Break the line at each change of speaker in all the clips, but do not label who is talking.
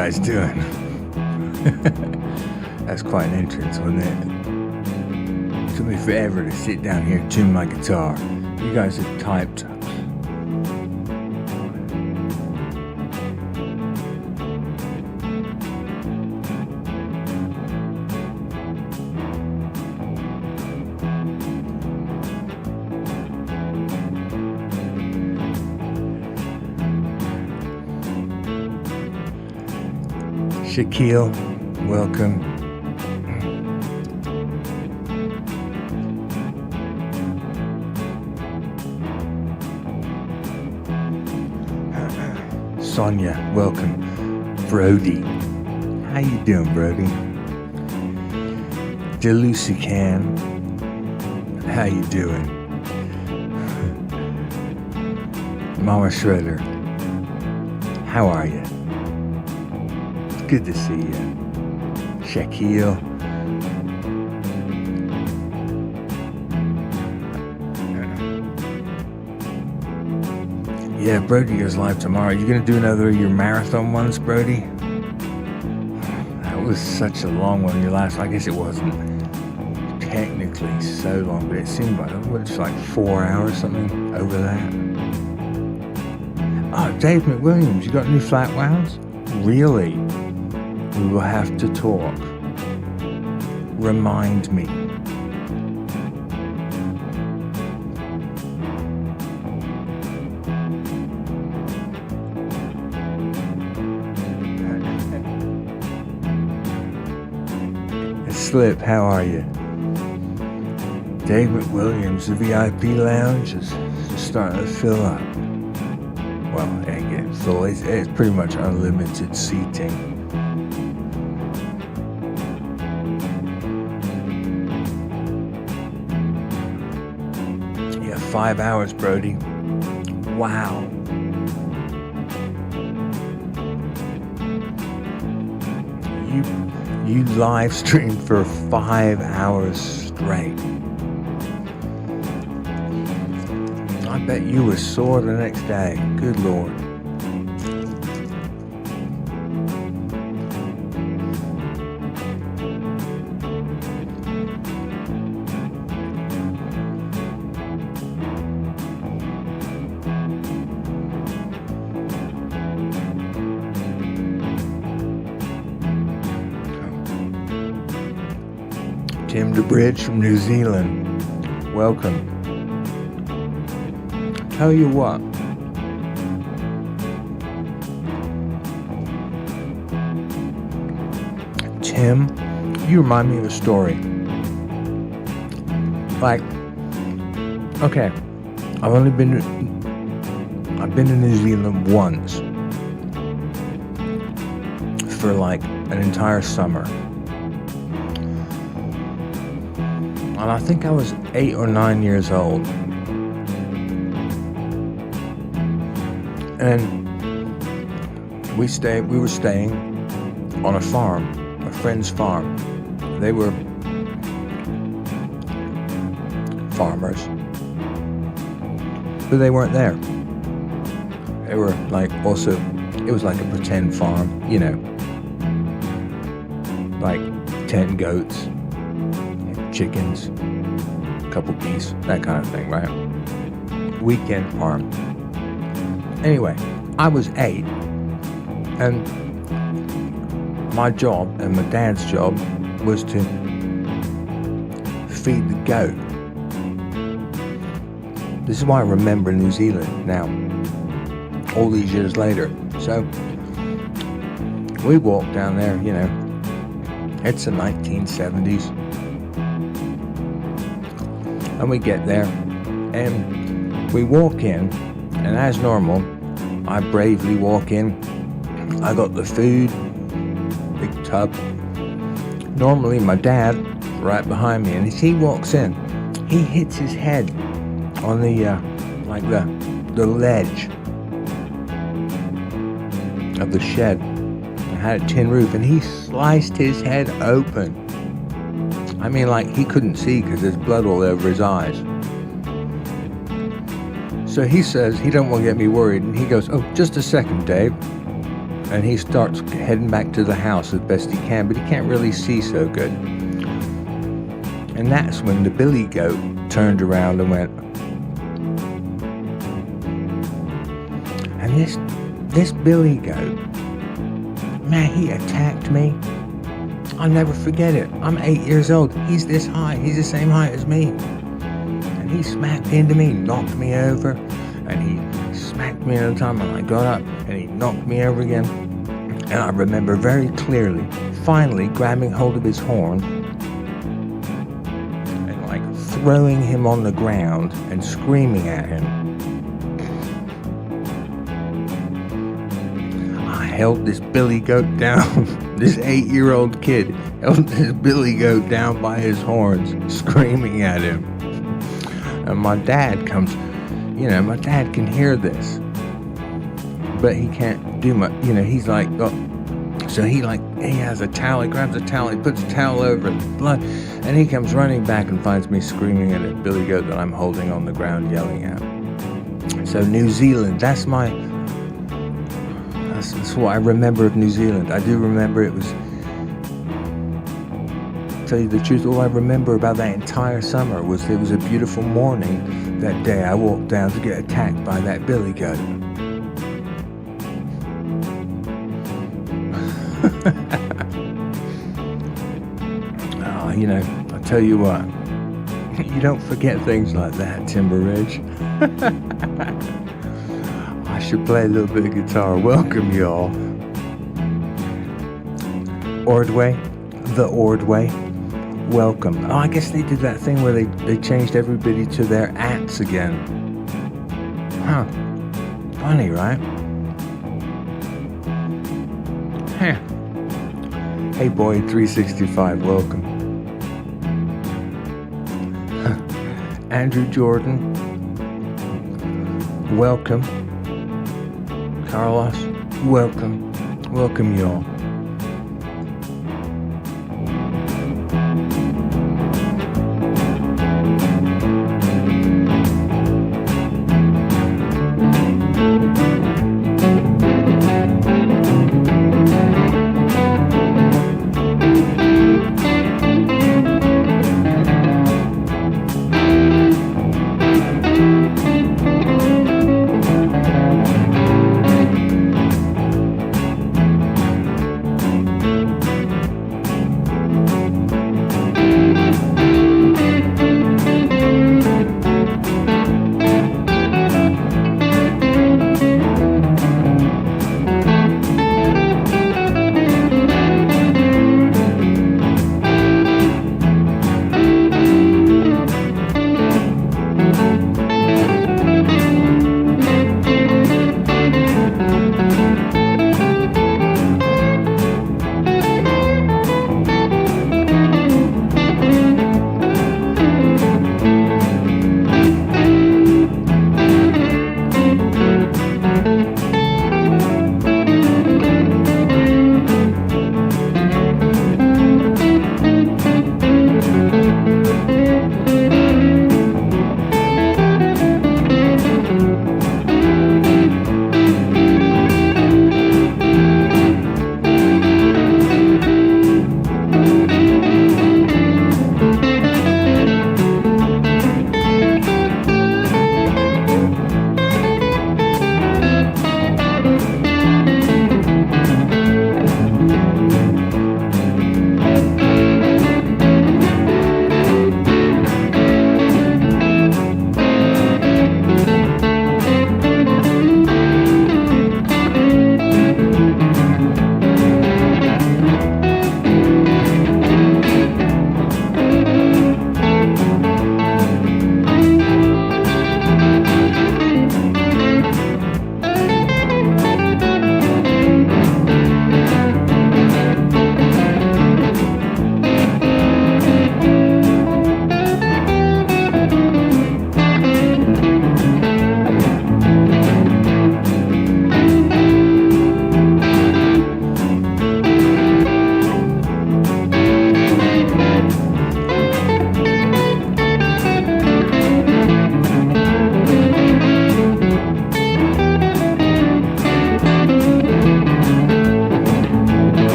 guys doing? That's quite an entrance, wasn't it? It took me forever to sit down here and tune my guitar. You guys have typed. Shaquille, welcome. Sonia, welcome. Brody, how you doing, Brody? Delusican, how you doing? Mama Shredder, how are you? Good to see you. Shaquille. Yeah, Brody goes live tomorrow. You gonna do another of your marathon ones, Brody? That was such a long one. Your last, I guess it wasn't technically so long, but it seemed like it's like 4 hours, something over that. Oh, Dave McWilliams, you got new flat wows? Really? We will have to talk. Remind me. Slip, how are you? Dave McWilliams, the VIP lounge is starting to fill up. Well, it ain't getting full. It's pretty much unlimited seating. Yeah, 5 hours, Brody. Wow. You live streamed for 5 hours straight. I bet you were sore the next day. Good Lord. Tim DeBridge from New Zealand, welcome. Tell you what, Tim, you remind me of a story. Like, okay, I've been to New Zealand once for like an entire summer. And I think I was 8 or 9 years old. And we were staying on a farm, a friend's farm. They were farmers, but they weren't there. They were like also, it was like a pretend farm, you know, like 10 goats, chickens, a couple geese, that kind of thing, right? Weekend farm. Anyway, I was 8, and my job and my dad's job was to feed the goat. This is why I remember New Zealand now, all these years later. So we walked down there, you know, it's the 1970s. And we get there, and we walk in, and as normal, I bravely walk in. I got the food, big tub. Normally, my dad right behind me, and as he walks in, he hits his head on the ledge of the shed. It had a tin roof, and he sliced his head open. I mean, like, he couldn't see because there's blood all over his eyes. So he says he don't want to get me worried, and he goes, "Oh, just a second, Dave." and he starts heading back to the house as best he can, but he can't really see so good. And that's when the billy goat turned around and went, and this billy goat, man, he attacked me. I'll never forget it. I'm 8 years old. He's this high. He's the same height as me. And he smacked into me, knocked me over, and he smacked me another time, and I got up, and he knocked me over again. And I remember very clearly, finally grabbing hold of his horn and like throwing him on the ground and screaming at him. I held this billy goat down. This 8-year-old kid held this billy goat down by his horns, screaming at him. And my dad comes, my dad can hear this, but he can't do much. He's like, oh. So he has a towel, he grabs a towel, he puts a towel over the blood, and he comes running back and finds me screaming at a billy goat that I'm holding on the ground, yelling at. So New Zealand, that's what I remember of New Zealand. I do remember it was, to tell you the truth, all I remember about that entire summer was it was a beautiful morning that day. I walked down to get attacked by that billy goat. I tell you what, you don't forget things like that, Timber Ridge. I should play a little bit of guitar. Welcome, y'all. Ordway, the Ordway. Welcome. Oh, I guess they did that thing where they changed everybody to their ats again. Huh. Funny, right? Huh. Hey, boy, 365, welcome. Andrew Jordan, welcome. Carlos, welcome. Welcome, y'all.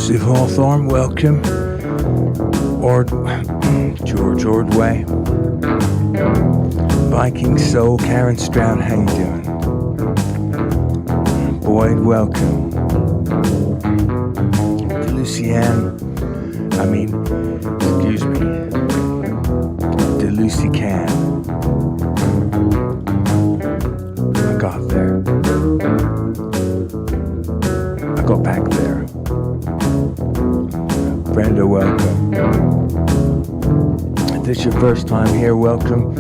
Joseph Hawthorne, welcome. Or George Ordway. Viking Soul, Karen Stroud, how you doing? Boyd, welcome. Excuse me. DeLucy Can. I got there. I got back there. Brenda, welcome. If this is your first time here, welcome.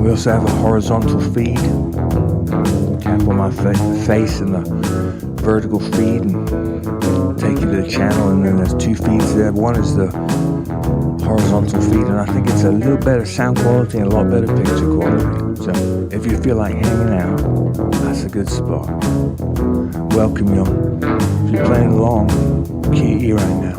We also have a horizontal feed. Tap on my face in the vertical feed and take you to the channel, and then there's two feeds there. One is the horizontal feed, and I think it's a little better sound quality and a lot better picture quality. So if you feel like hanging out, that's a good spot. Welcome, y'all. If you're playing along, key right now.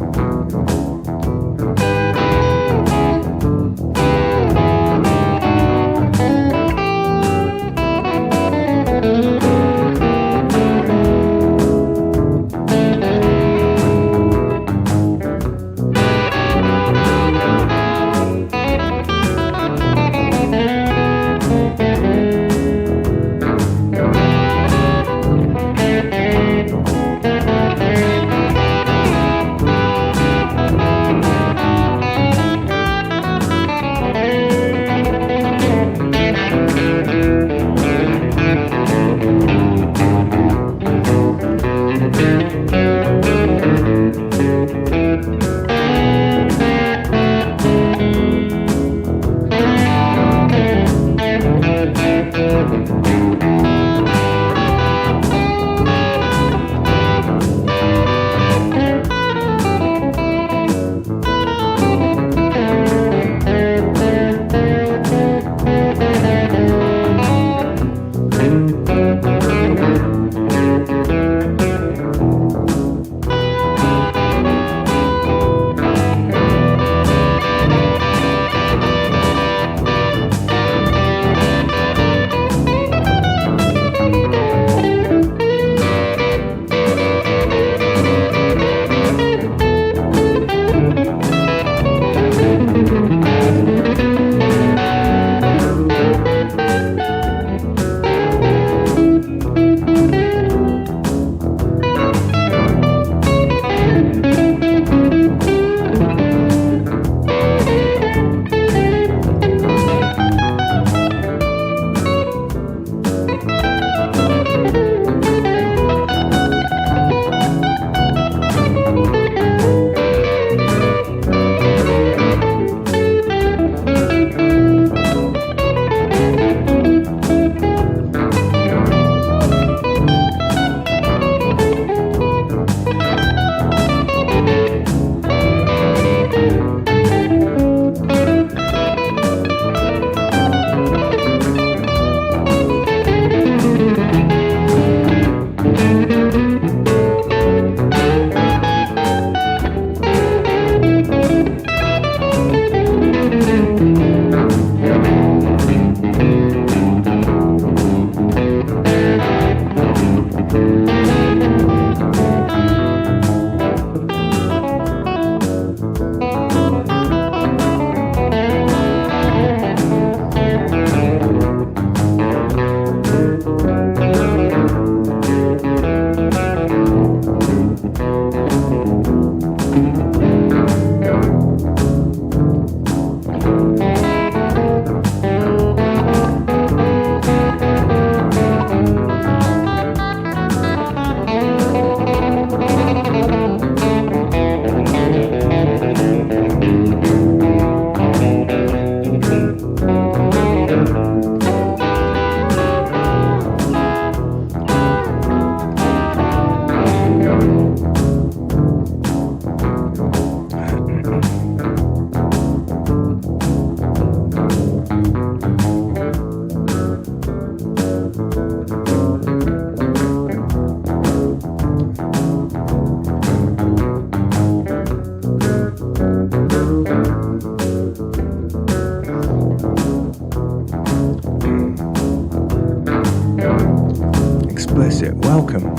Explicit, welcome.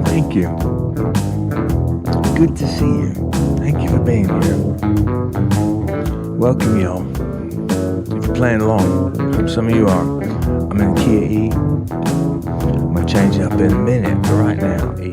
Thank you. good to see you. Thank you for being here. Welcome, y'all. If you're playing along, hope some of you are. I'm in the key of E. I'm going to change it up in a minute, but right now, E.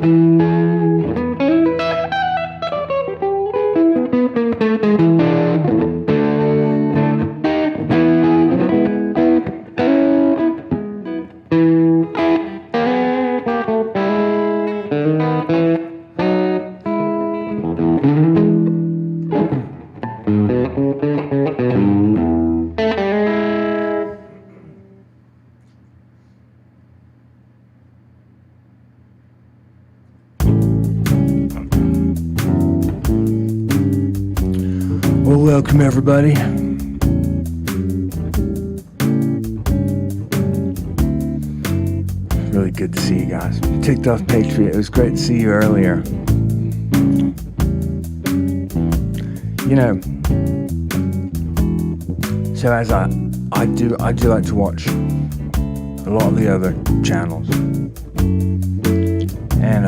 Well, welcome everybody. Really good to see you guys. Ticked Off Patriot, it was great to see you earlier. You know, so as I do like to watch a lot of the other channels, and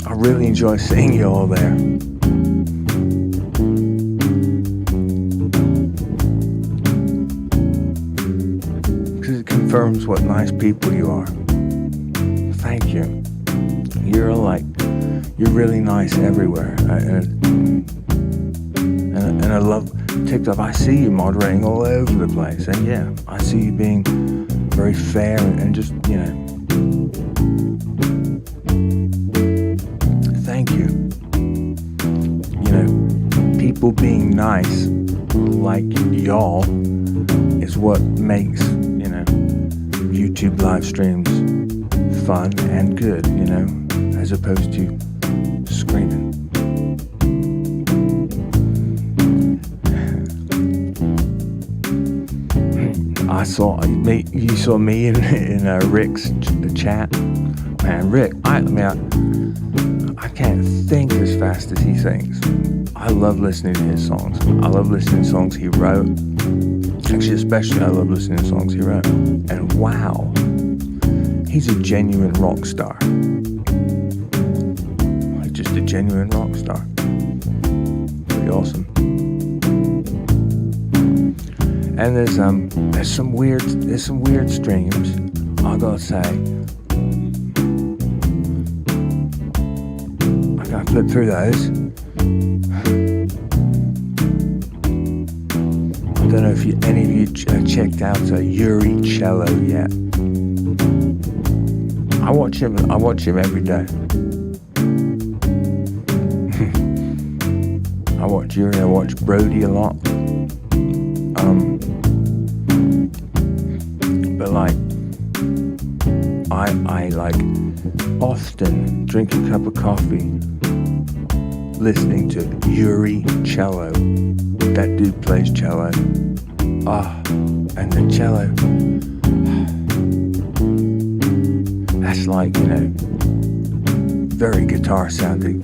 I really enjoy seeing you all there. Because it confirms what nice people you are. Thank you. You're really nice everywhere. And I love TikTok. I see you moderating all over the place, and yeah, I see you being very fair and just, you know, thank you. You know, people being nice like y'all is what makes, you know, YouTube live streams fun and good, you know, as opposed to screaming. You saw me in Rick's chat. Man, Rick, I can't think as fast as he thinks. I love listening to his songs. I love listening to songs he wrote. Actually, especially I love listening to songs he wrote. And wow, he's a genuine rock star. Like just a genuine rock star. Pretty awesome. And there's some weird streams, I gotta say. I gotta flip through those. I don't know if any of you checked out Yuri Cello yet. I watch him every day. I watch Yuri, I watch Brody a lot. But like, I like often drink a cup of coffee listening to Yuri Cello. That dude plays cello. And the cello, that's like, you know, very guitar sounding.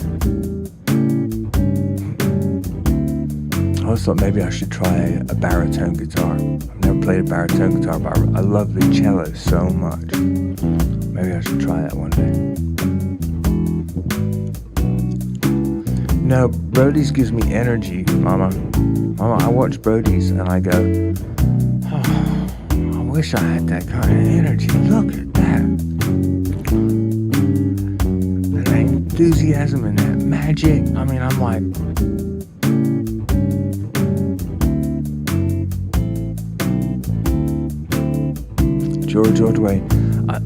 I always thought maybe I should try a baritone guitar. I've never played a baritone guitar, but I love the cello so much. Maybe I should try that one day. No, Brody's gives me energy, Mama. Mama, I watch Brody's and I go, oh, I wish I had that kind of energy. Look at that. And that enthusiasm and that magic. I mean, I'm like, George Ordway,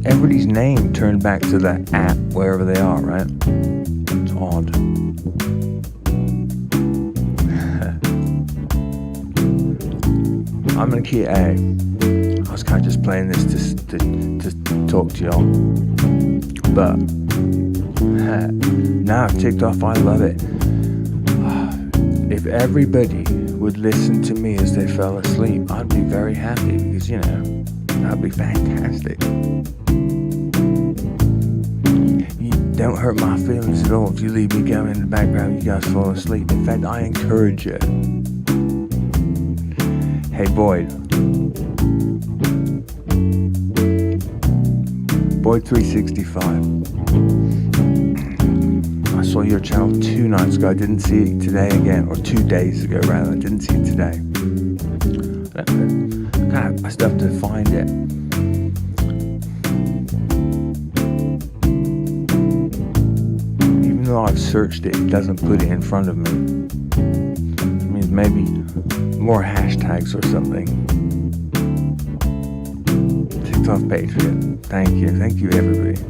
everybody's name turned back to the app wherever they are, right? It's odd. I'm gonna keep I was kind of just playing this to talk to y'all, but now I've ticked off. I love it. If everybody would listen to me as they fell asleep, I'd be very happy, because, you know, that'd be fantastic. You don't hurt my feelings at all if you leave me going in the background, you guys fall asleep. In fact, I encourage it. Hey Boyd. Boyd365. I saw your channel 2 nights ago. I didn't see it today again, or 2 days ago rather. I didn't see it today. God, I still have to find it. though I've searched it, it doesn't put it in front of me. It means maybe more hashtags or something. TikTok Patriot. Thank you everybody.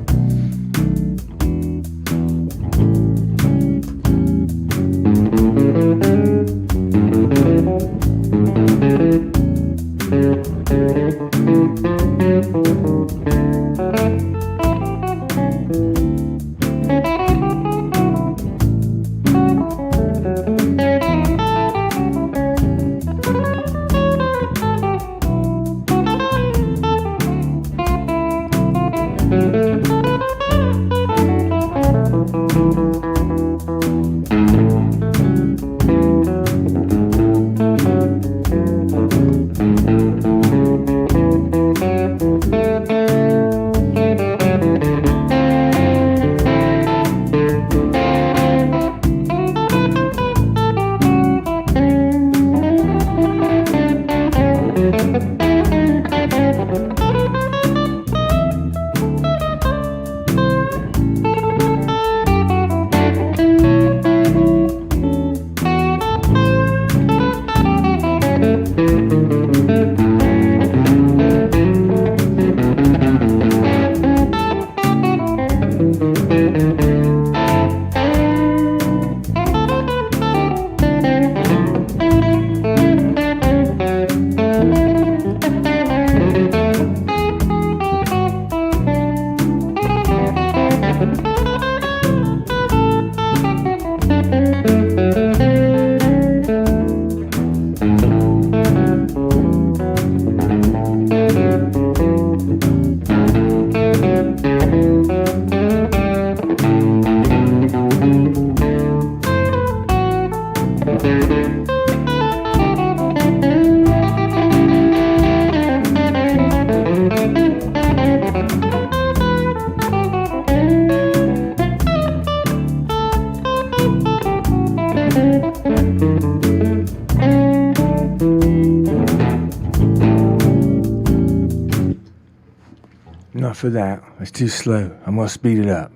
Enough for that. It's too slow. I'm gonna speed it up.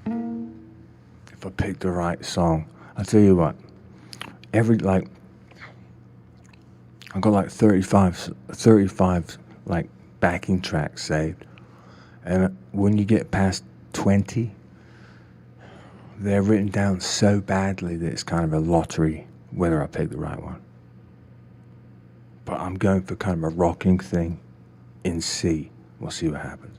If I pick the right song. I'll tell you what. I got like 35 like backing tracks saved. And when you get past 20, they're written down so badly that it's kind of a lottery whether I pick the right one. But I'm going for kind of a rocking thing in C. We'll see what happens.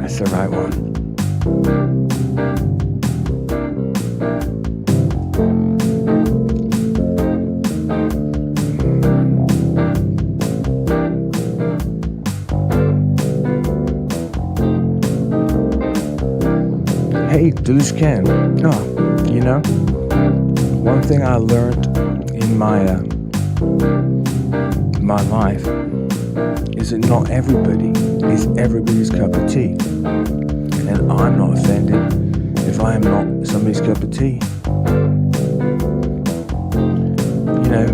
That's the right one. Hey, Duluth Can. Oh, you know, one thing I learned in my life is that not everybody is everybody's cup of tea, and I'm not offended if I am not somebody's cup of tea. You know,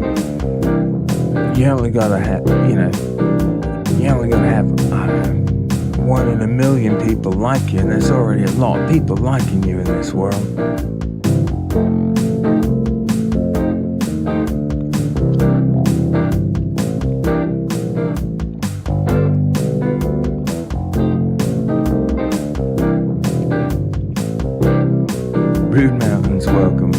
you only gotta have, you only gotta have, I don't know, 1 in a million people like you, and there's already a lot of people liking you in this world. Rude Mountains, welcome.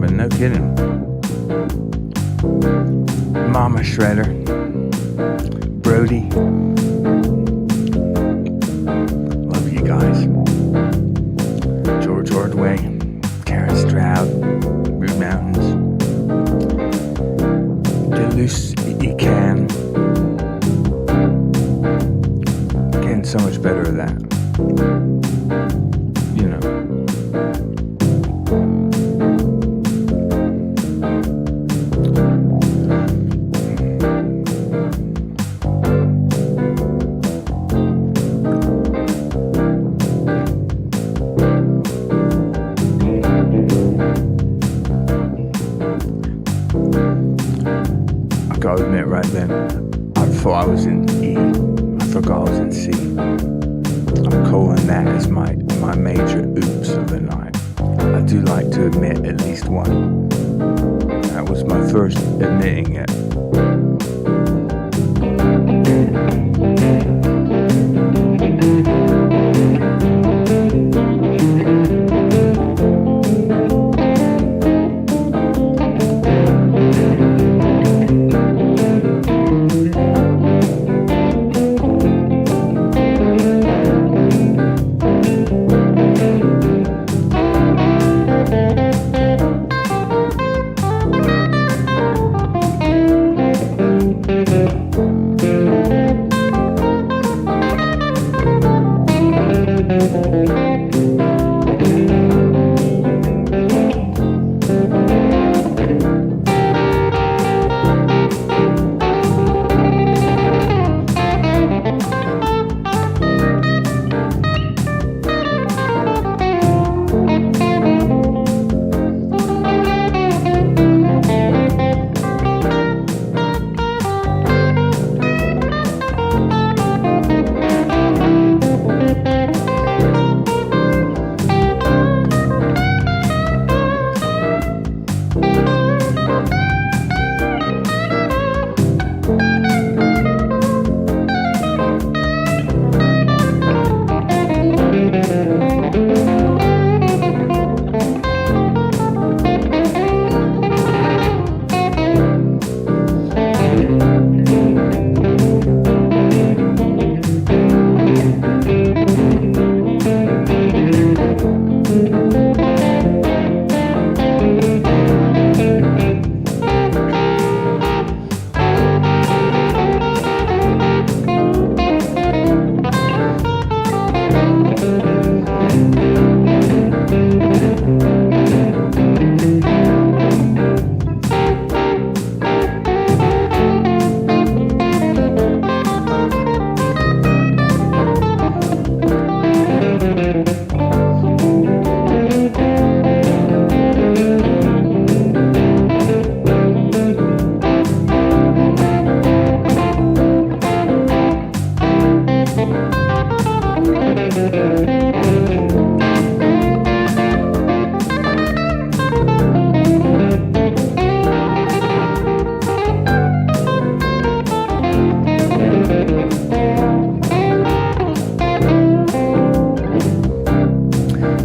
but no kidding. Mama Shredder, Brody, love you guys. George Ordway, Karen Stroud, Rude Mountains, Deluce Ecan. Getting so much better at that. You know. I gotta admit right then, I thought I was in E. I forgot I was in C. I'm calling that as my major oops of the night. I do like to admit at least one. That was my first admitting it.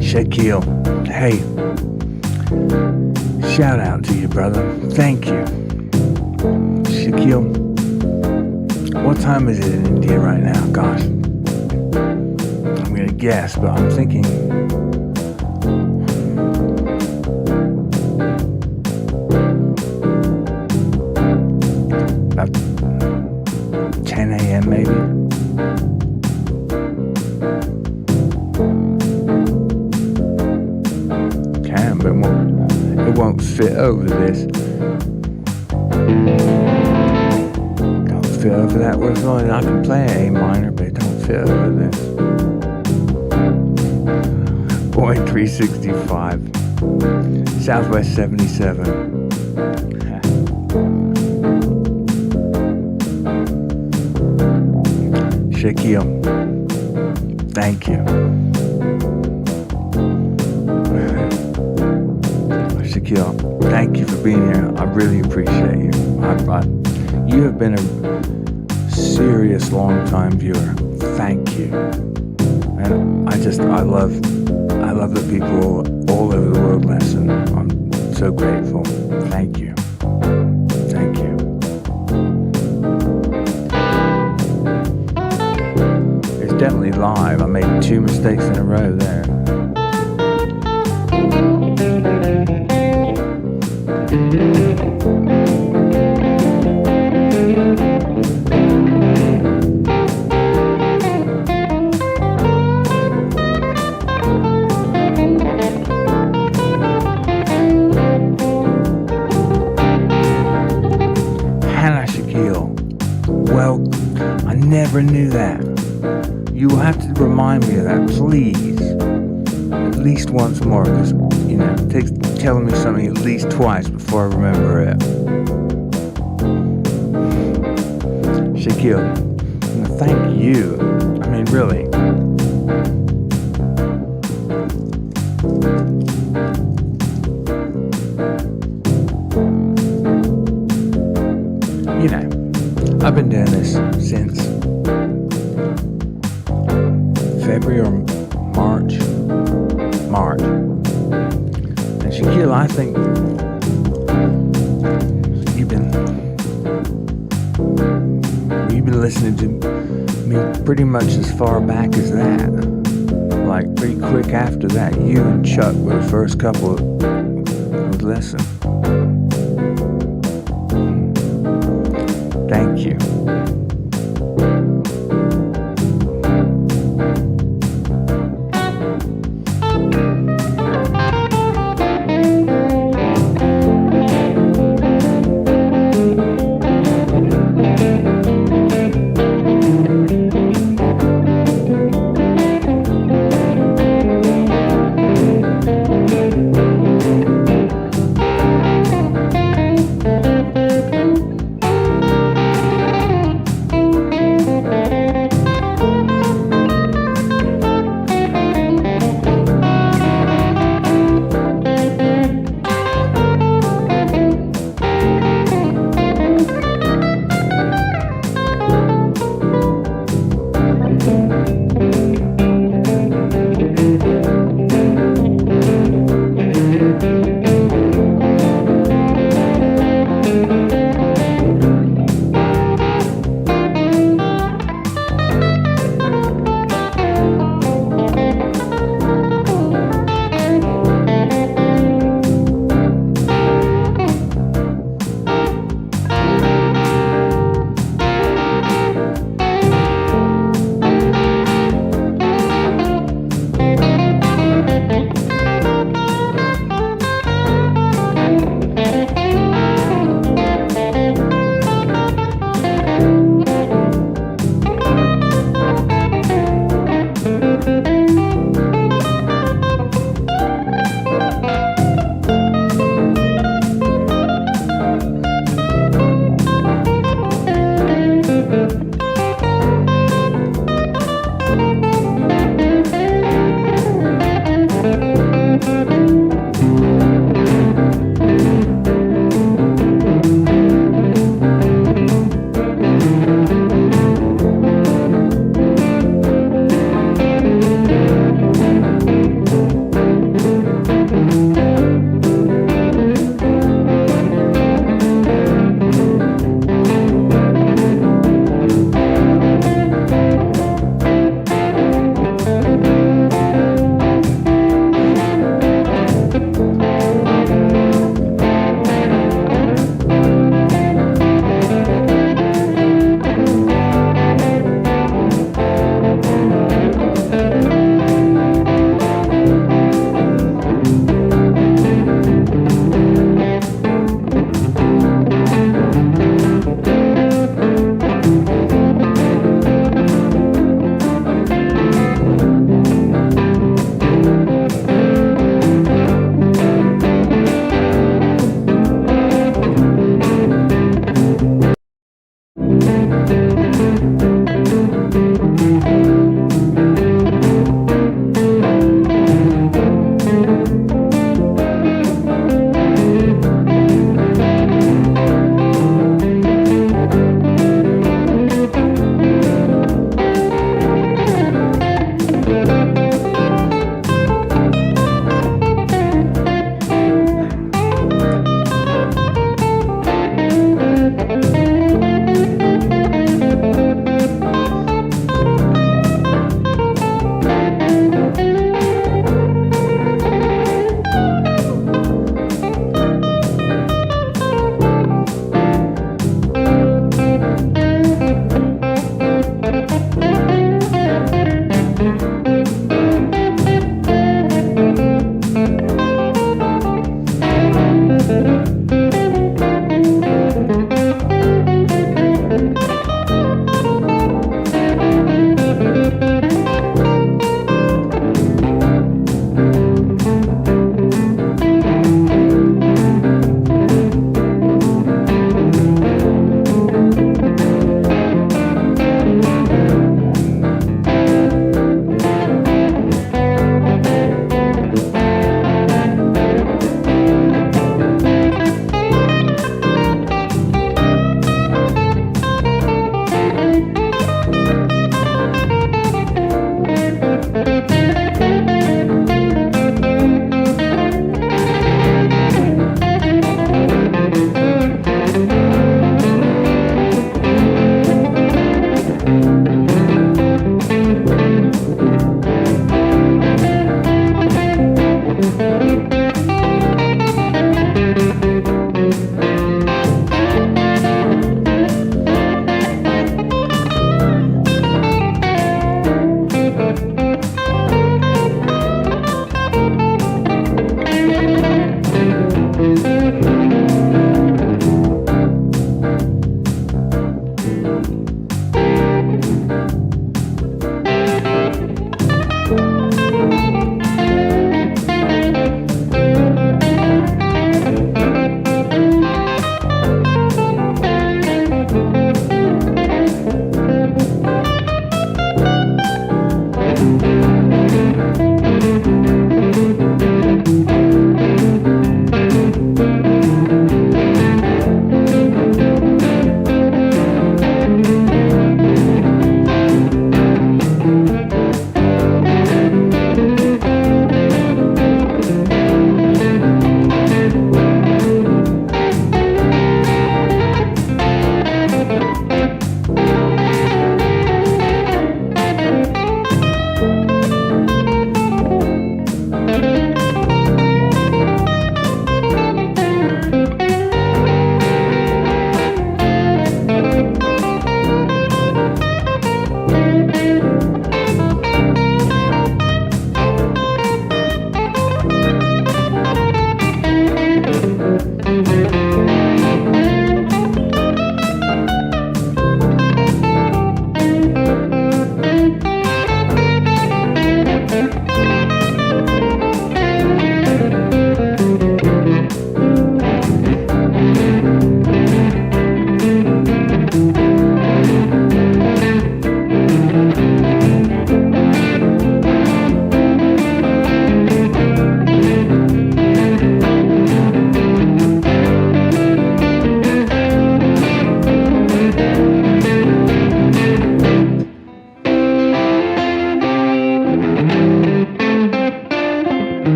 Shaquille, hey, shout out to you, brother. Thank you. Shaquille, what time is it in India right now? Gosh, I'm gonna guess, but I'm thinking about 10 a.m. maybe. But it won't fit over this. Don't fit over that. What's going on? I can play an A minor, but it don't fit over this. Boy, 365. Southwest 77. Shaquille, thank you. Shaquille, thank you for being here. I really appreciate you. You have been a serious long-time viewer. Thank you. And I love that people all over the world listen. I'm so grateful. Thank you. Thank you. It's definitely live. I made 2 mistakes in a row there. Well, I never knew that. You will have to remind me of that, please. At least once more, because, you know, it takes telling me something at least twice before I remember it. Shaquille, thank you. I mean, really. You know, I've been doing this since February or March. And Shaquille, I think you've been listening to me pretty much as far back as that. Like pretty quick after that, you and Chuck were the first couple would listen. Thank you.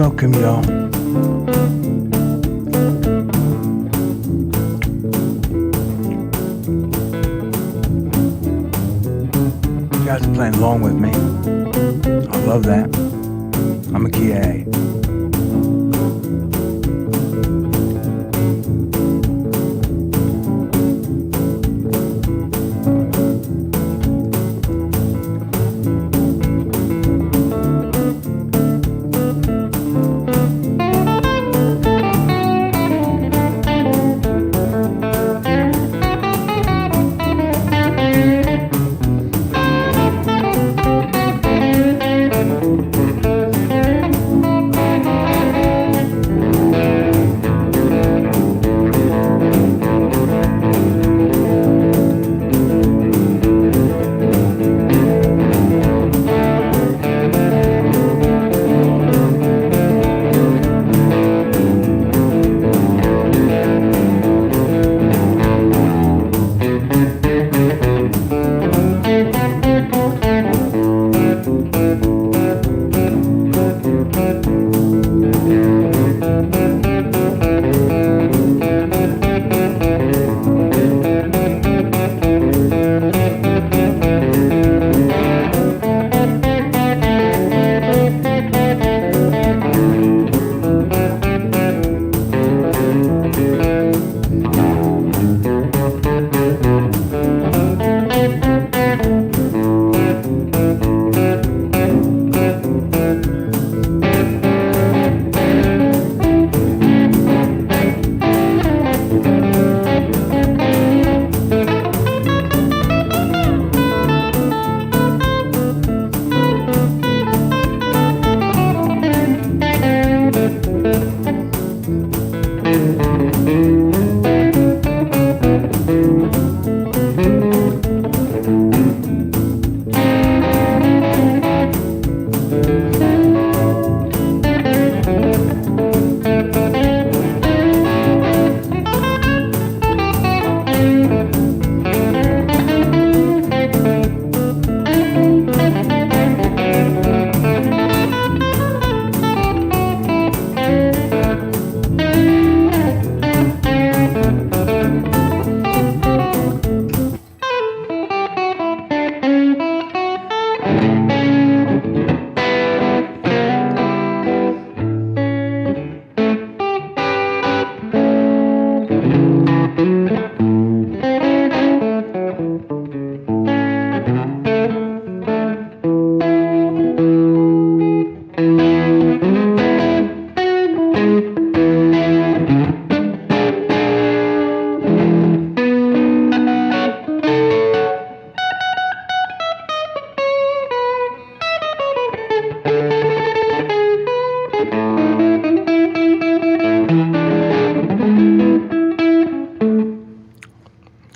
welcome, y'all. You guys are playing along with me. I love that. I'm a key A.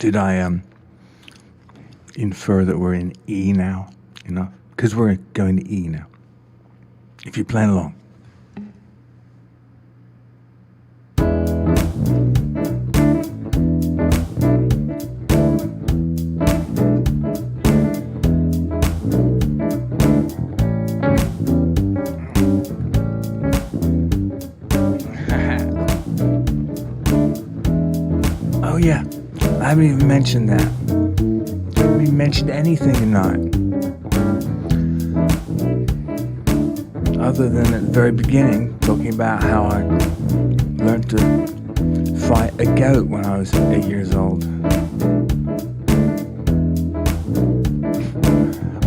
Did I infer that we're in E now? You know, because we're going to E now. If you're playing along. Oh yeah. I haven't even mentioned that. I haven't even mentioned anything tonight. Other than at the very beginning, talking about how I learned to fight a goat when I was 8 years old.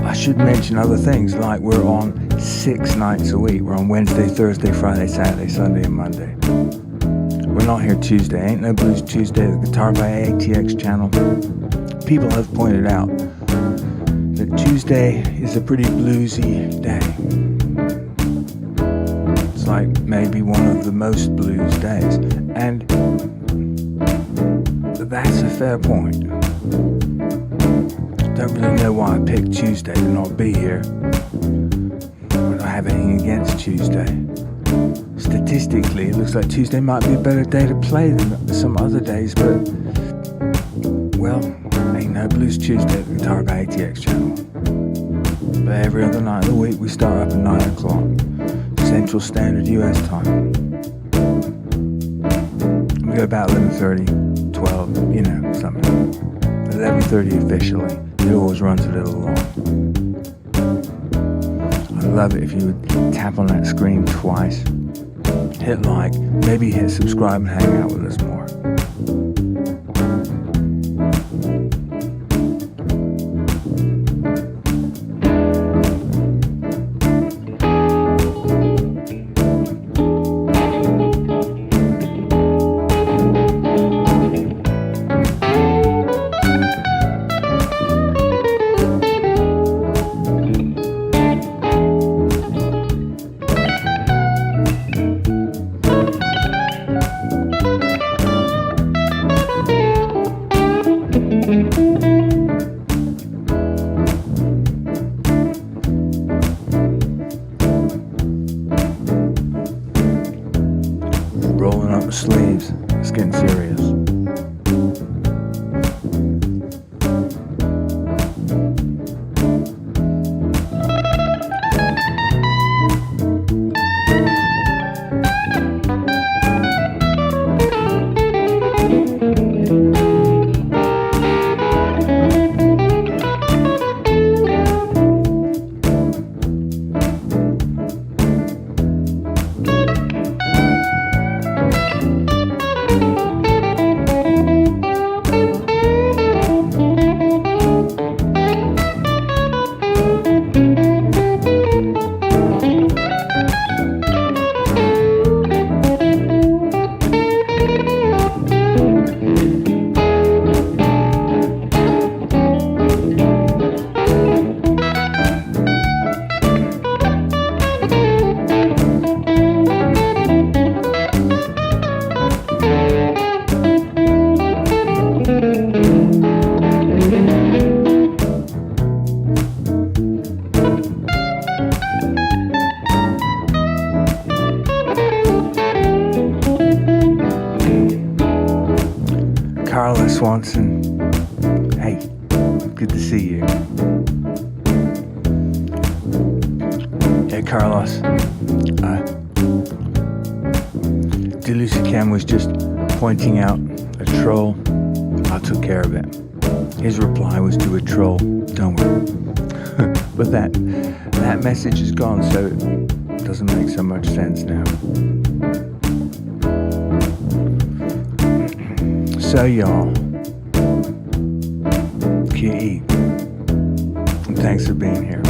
I should mention other things, like we're on 6 nights a week. We're on Wednesday, Thursday, Friday, Saturday, Sunday, and Monday. We're not here Tuesday. Ain't no Blues Tuesday. The GuitarGuyATX channel. People have pointed out that Tuesday is a pretty bluesy day. It's like maybe one of the most blues days. And that's a fair point. Don't really know why I picked Tuesday to not be here. I don't have anything against Tuesday. Statistically, it looks like Tuesday might be a better day to play than some other days, but, well, ain't no Blues Tuesday at the GuitarGuyATX channel. But every other night of the week, we start up at 9 o'clock. Central Standard US time. We go about 11:30, 12, something. 11:30 officially. It always runs a little long. I'd love it if you would tap on that screen twice, hit like, maybe hit subscribe and hang out with us more. Rolling up the sleeves, it's getting serious. Carlos Swanson, hey, good to see you. Hey Carlos, Delucicam was just pointing out a troll. I took care of it. His reply was to a troll, don't worry. But that message is gone, so it doesn't make so much sense now. So y'all, QE, and thanks for being here.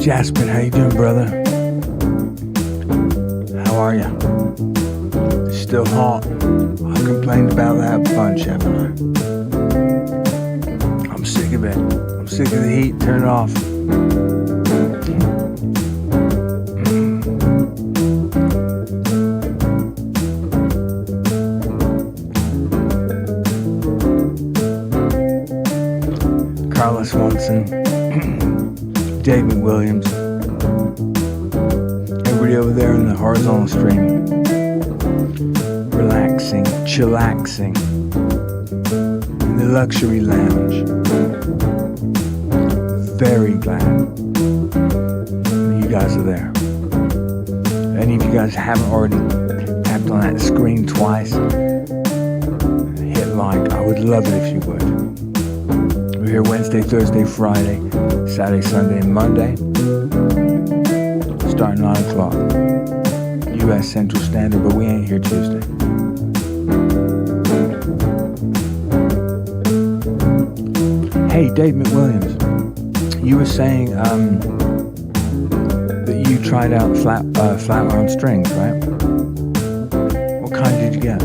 Jasper, how you doing, brother? How are you? Still hot. I complained about that a bunch, haven't I? I'm sick of it. I'm sick of the heat. Turn it off. Carlos Swanson. David Williams, everybody over there in the horizontal stream, relaxing, chillaxing in the luxury lounge. Very glad that you guys are there. Any of you guys haven't already tapped on that screen twice, hit like. I would love it if you would. We're here Wednesday, Thursday, Friday, Saturday, Sunday, and Monday. Starting 9 o'clock. U.S. Central Standard, but we ain't here Tuesday. Hey, Dave McWilliams, you were saying that you tried out flat arm strings, right? What kind did you get?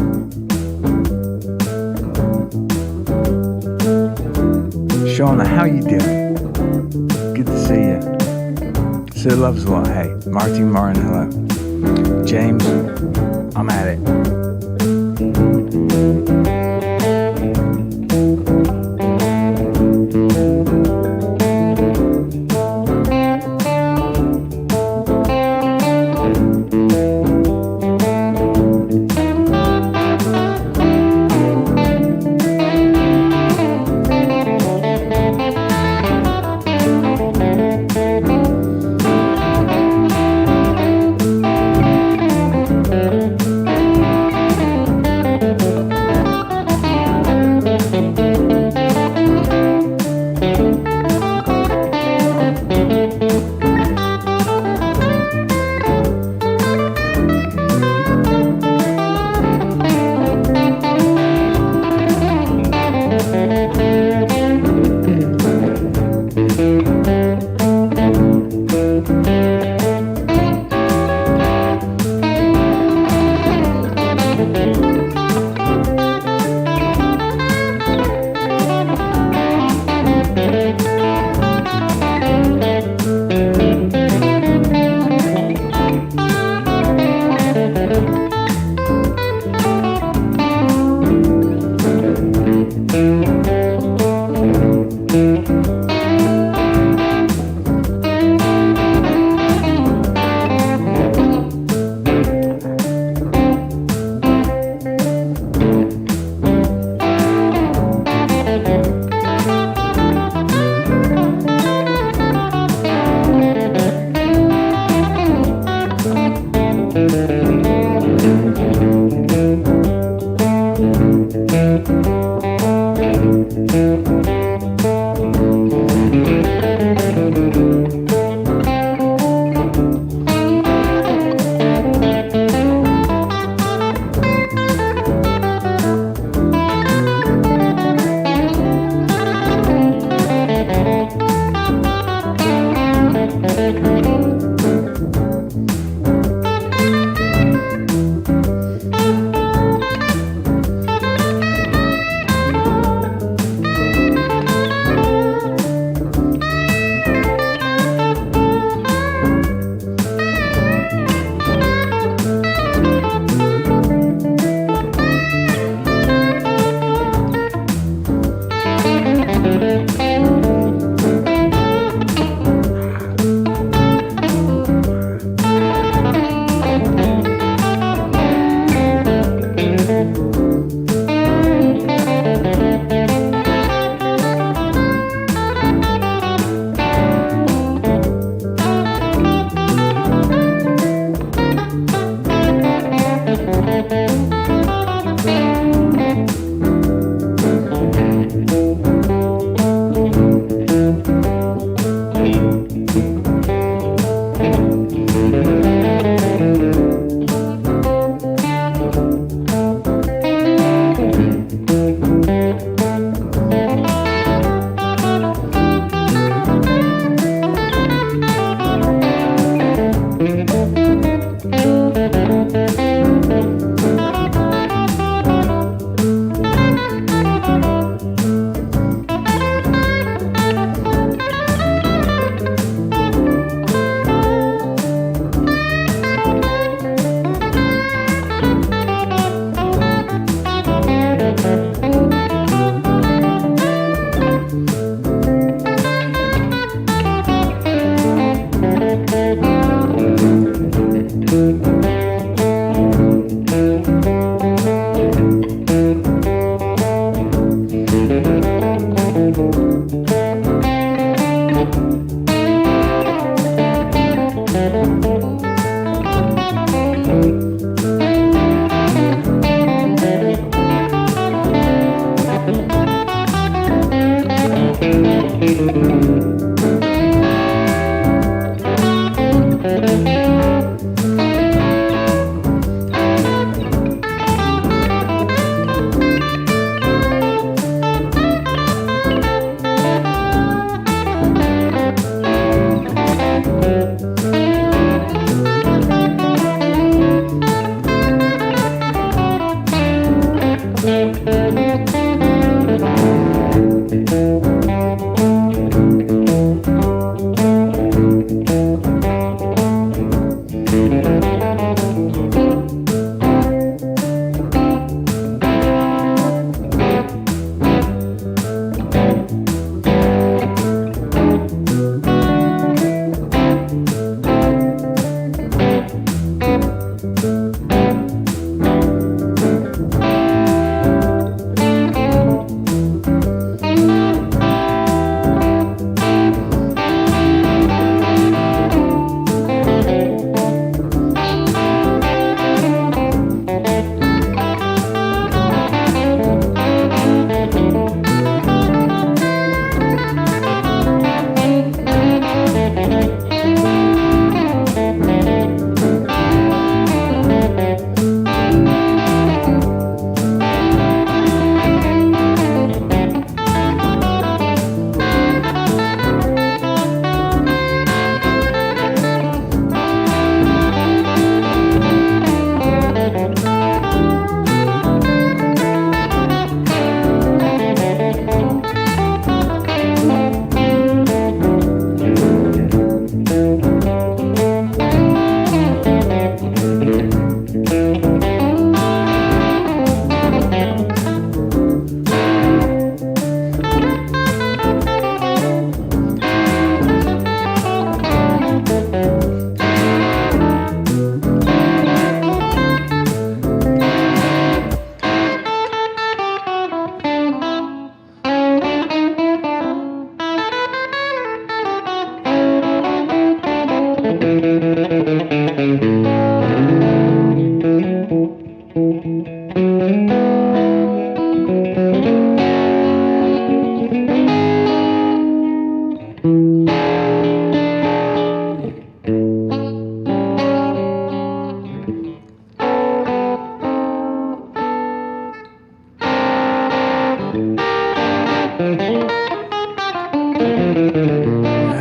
Shauna, how you doing? Good to see you. Sir Loves What? Hey, Martin Martin, hello. James, I'm at it.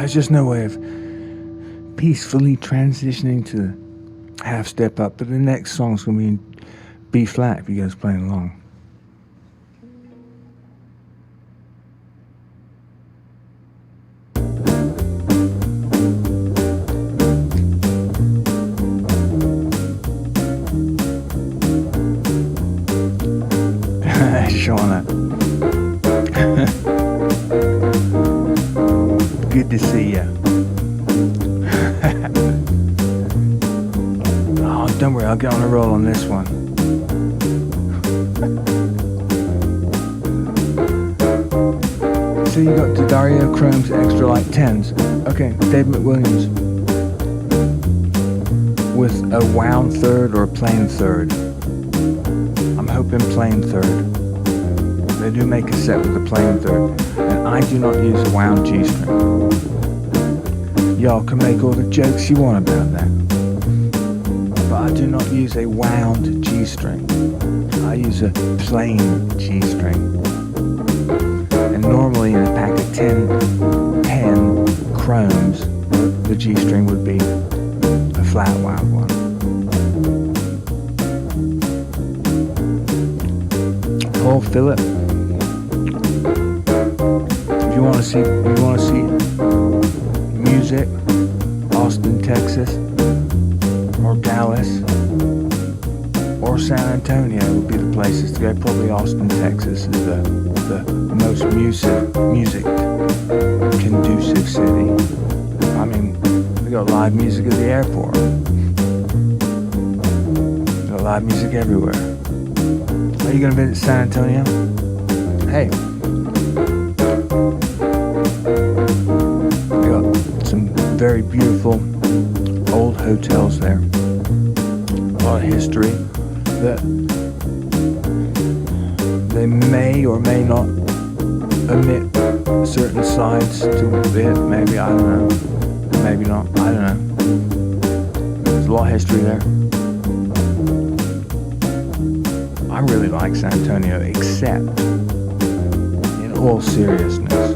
There's just no way of peacefully transitioning to half step up, but the next song's gonna be in B flat if you guys playing along. Shauna. Good to see ya. Oh, don't worry, I'll get on a roll on this one. So you got the Dario Chrome's Extra Light 10s. Okay, Dave McWilliams with a wound third or a plain third. I'm hoping plain third. They do make a set with a plain third, and I do not use a wound G-string. Y'all can make all the jokes you want about that, but I do not use a wound G-string. I use a plain G-string. And normally in a pack of 10 chromes, the G-string would be a flat wound one. Paul Phillip. If you want to see music, Austin, Texas, or Dallas, or San Antonio would be the places to go. Probably Austin, Texas is the most music conducive city. I mean, we got live music at the airport. We got live music everywhere. Are you gonna visit San Antonio? Hey. We got some very beautiful old hotels there. A lot of history that they may or may not omit certain sides to it. Maybe, I don't know. Maybe not, I don't know. There's a lot of history there. I really like San Antonio, except, in all seriousness,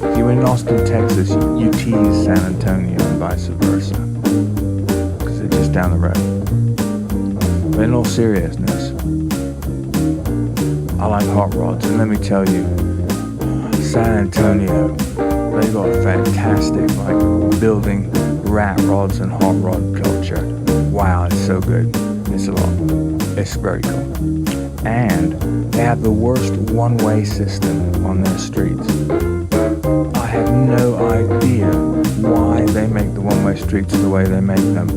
if you're in Austin, Texas, you tease San Antonio and vice versa, because they're just down the road. But in all seriousness, I like hot rods, and let me tell you, San Antonio, they got a fantastic, building rat rods and hot rod culture. Wow, it's so good. It's a lot. It's very cool. And they have the worst one-way system on their streets. I have no idea why they make the one-way streets the way they make them.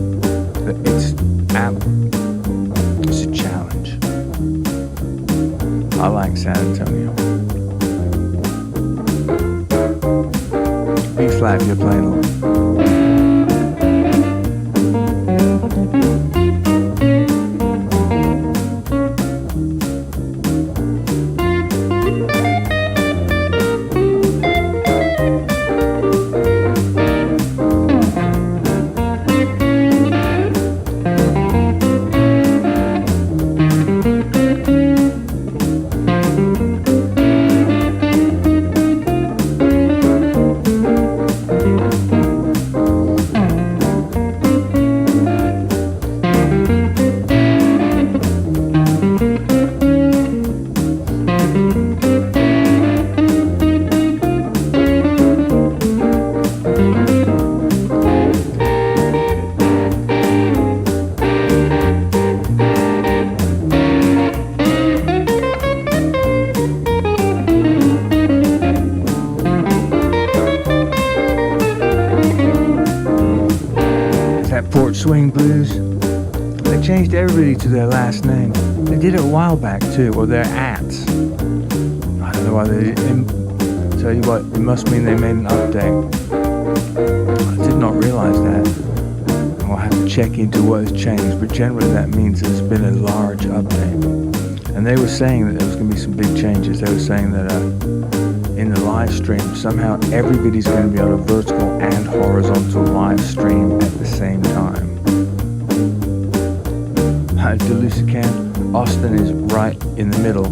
It's a challenge. I like San Antonio. B flat, you're playing along. Port Swing Blues. They changed everybody to their last name. They did it a while back too, or their ats. I don't know why they didn't. Tell you what, it must mean they made an update. I did not realize that. I'll have to check into what has changed, but generally that means there's been a large update. And they were saying that there was going to be some big changes. They were saying that in the live stream, somehow everybody's going to be on a vertical and horizontal live stream at the same time. Delusican, Austin is right in the middle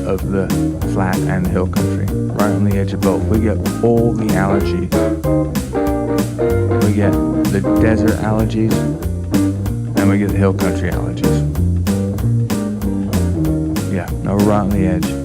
of the flat and the hill country, right on the edge of both. We get all the allergies. We get the desert allergies, and we get the hill country allergies. Yeah, no, we're right on the edge.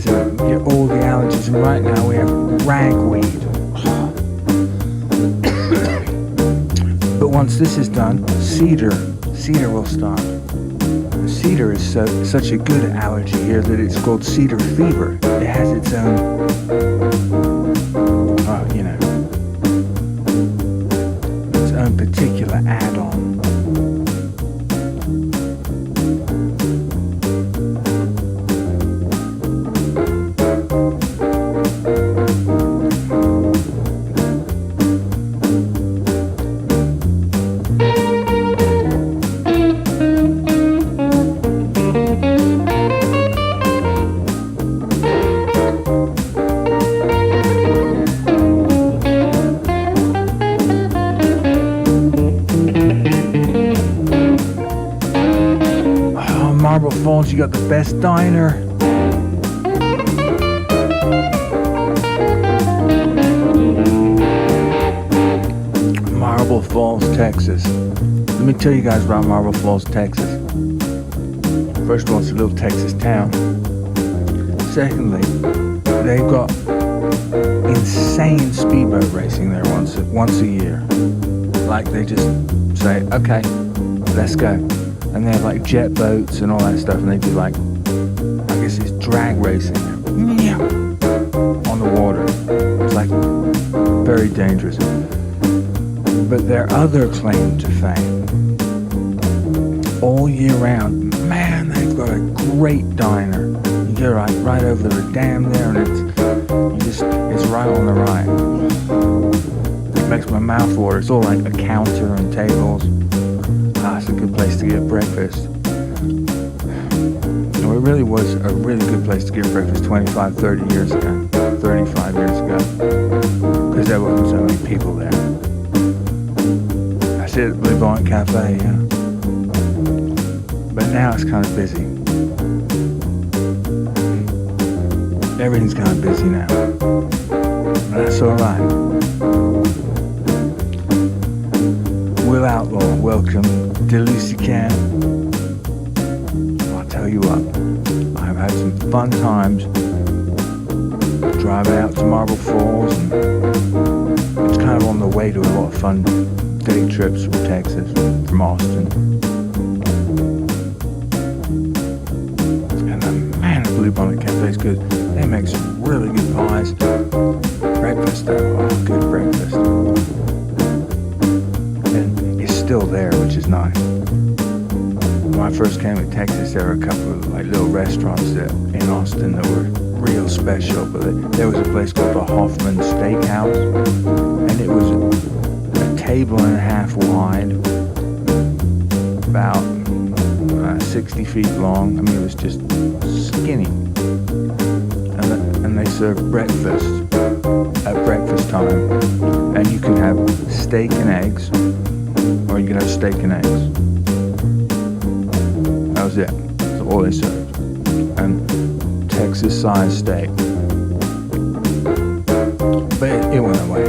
guys get all the allergies, and right now we have ragweed. But once this is done, cedar will start. Cedar is such a good allergy here that it's called cedar fever. It has its own, its own particular add-on. Marble Falls, you got the best diner. Marble Falls, Texas. Let me tell you guys about Marble Falls, Texas. First of all, it's a little Texas town. Secondly, they've got insane speedboat racing there once a year. Like they just say, okay, let's go. And they have like jet boats and all that stuff, and they do like, I guess it's drag racing on the water. It's like very dangerous. But their other claim to fame, all year round, man, they've got a great diner. You go right over the dam there, and it's right on the right. It makes my mouth water. It's all like a counter and tables. It's a good place to get breakfast. No, it really was a really good place to get breakfast 25, 30 years ago, 35 years ago, because there wasn't so many people there. I sit at the Blue Bonnet Cafe, but now it's kind of busy. Everything's kind of busy now, and that's all right. Will Outlaw, welcome, Delusican. I'll tell you what, I've had some fun times driving out to Marble Falls, and it's kind of on the way to a lot of fun day trips from Texas, from Austin. And man, the Blue Bonnet Cafe is good. They make some really good pies. Breakfast though, good breakfast. Still there, which is nice. When I first came to Texas, there were a couple of like little restaurants in Austin that were real special, but there was a place called the Hoffman Steakhouse, and it was a table and a half wide, about 60 feet long. I mean, it was just skinny, and they served breakfast at breakfast time, and you can have steak and eggs, or you can have steak and eggs. That was it. That's all they served. And Texas-sized steak. But it went away.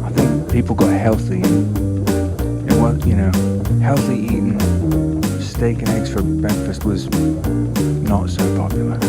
I think people got healthy, and it was, healthy eating steak and eggs for breakfast was not so popular.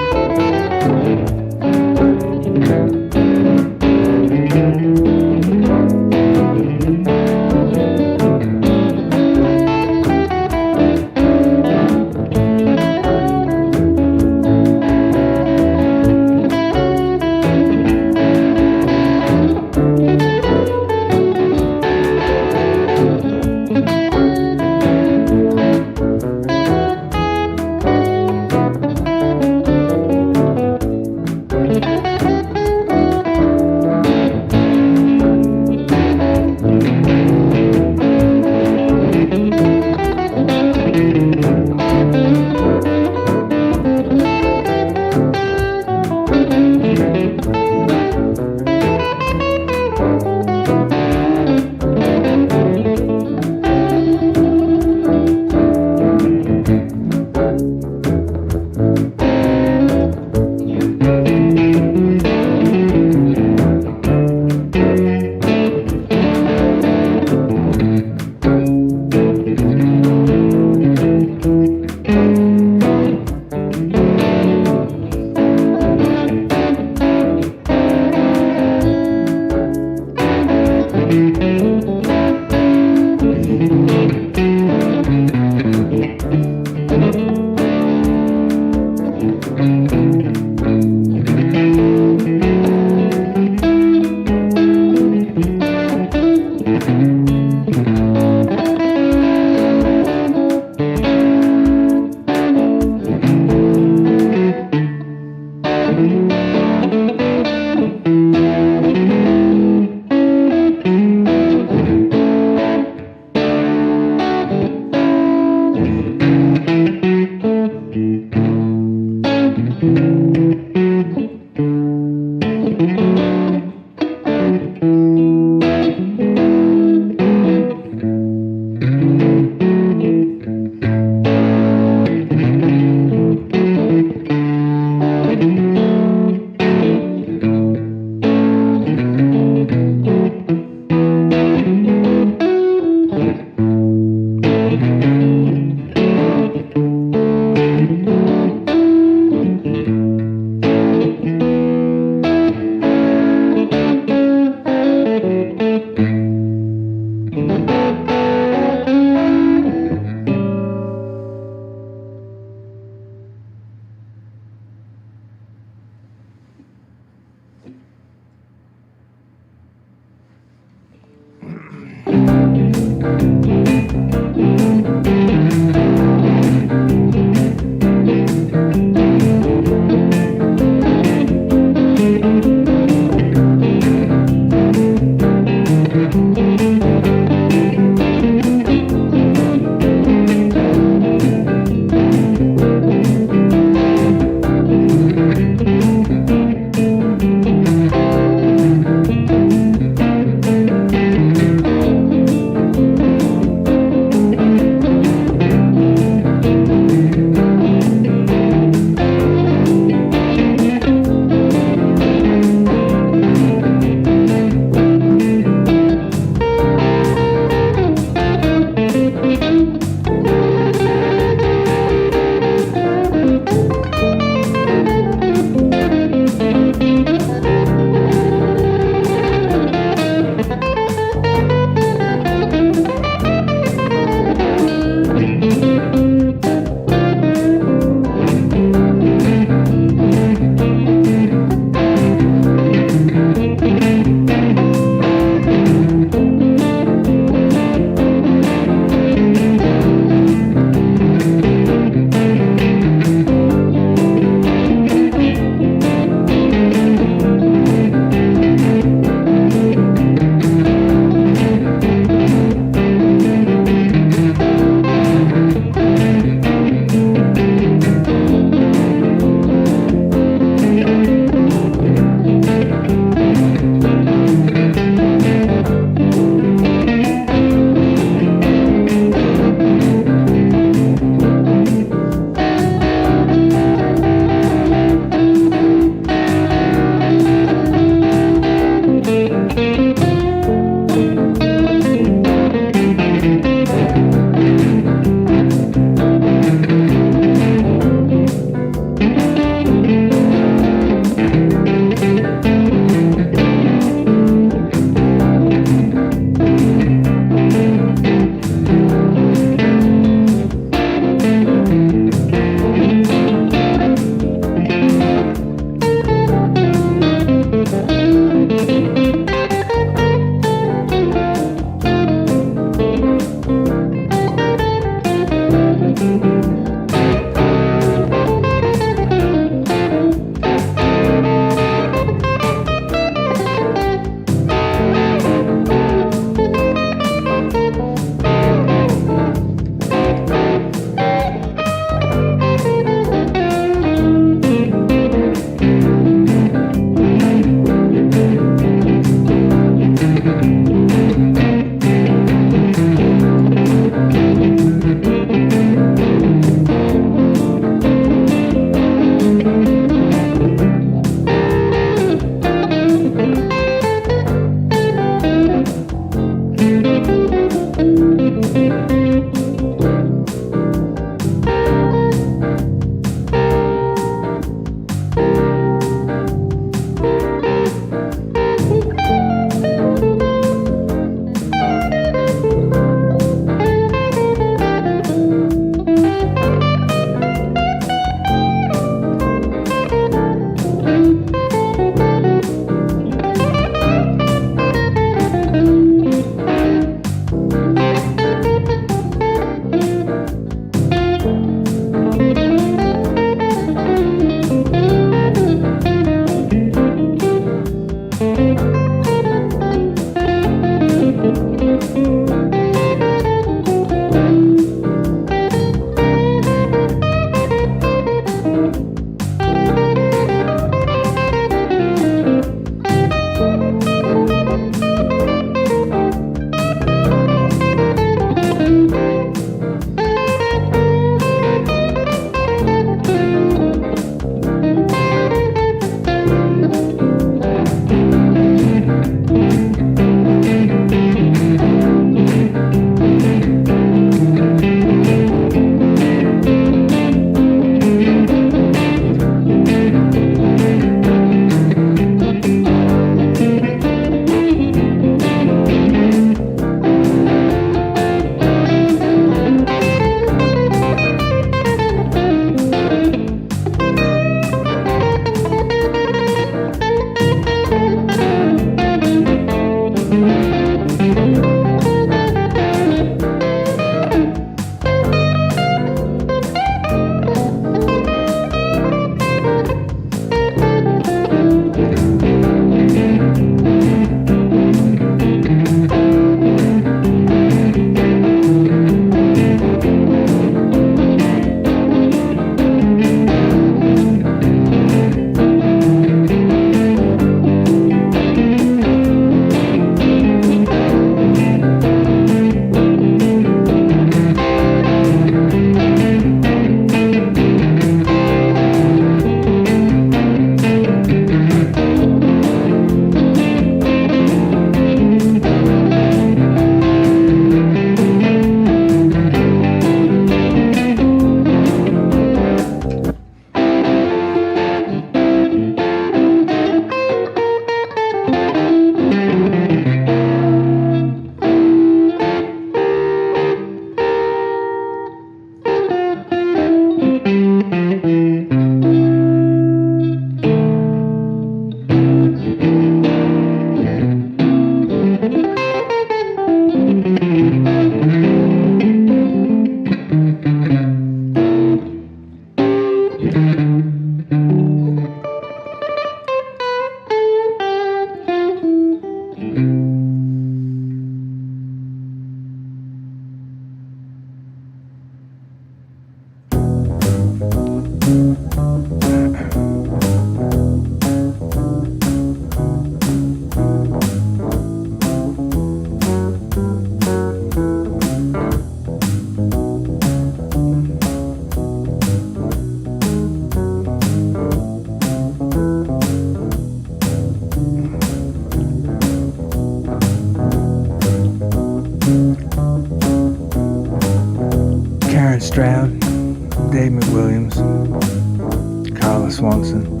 Swanson,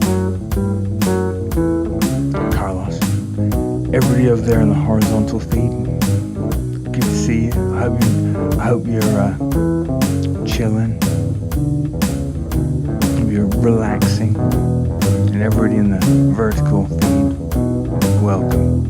Carlos, everybody over there in the horizontal feed. Good to see you. I hope you're chilling. You're relaxing. And everybody in the vertical feed, welcome.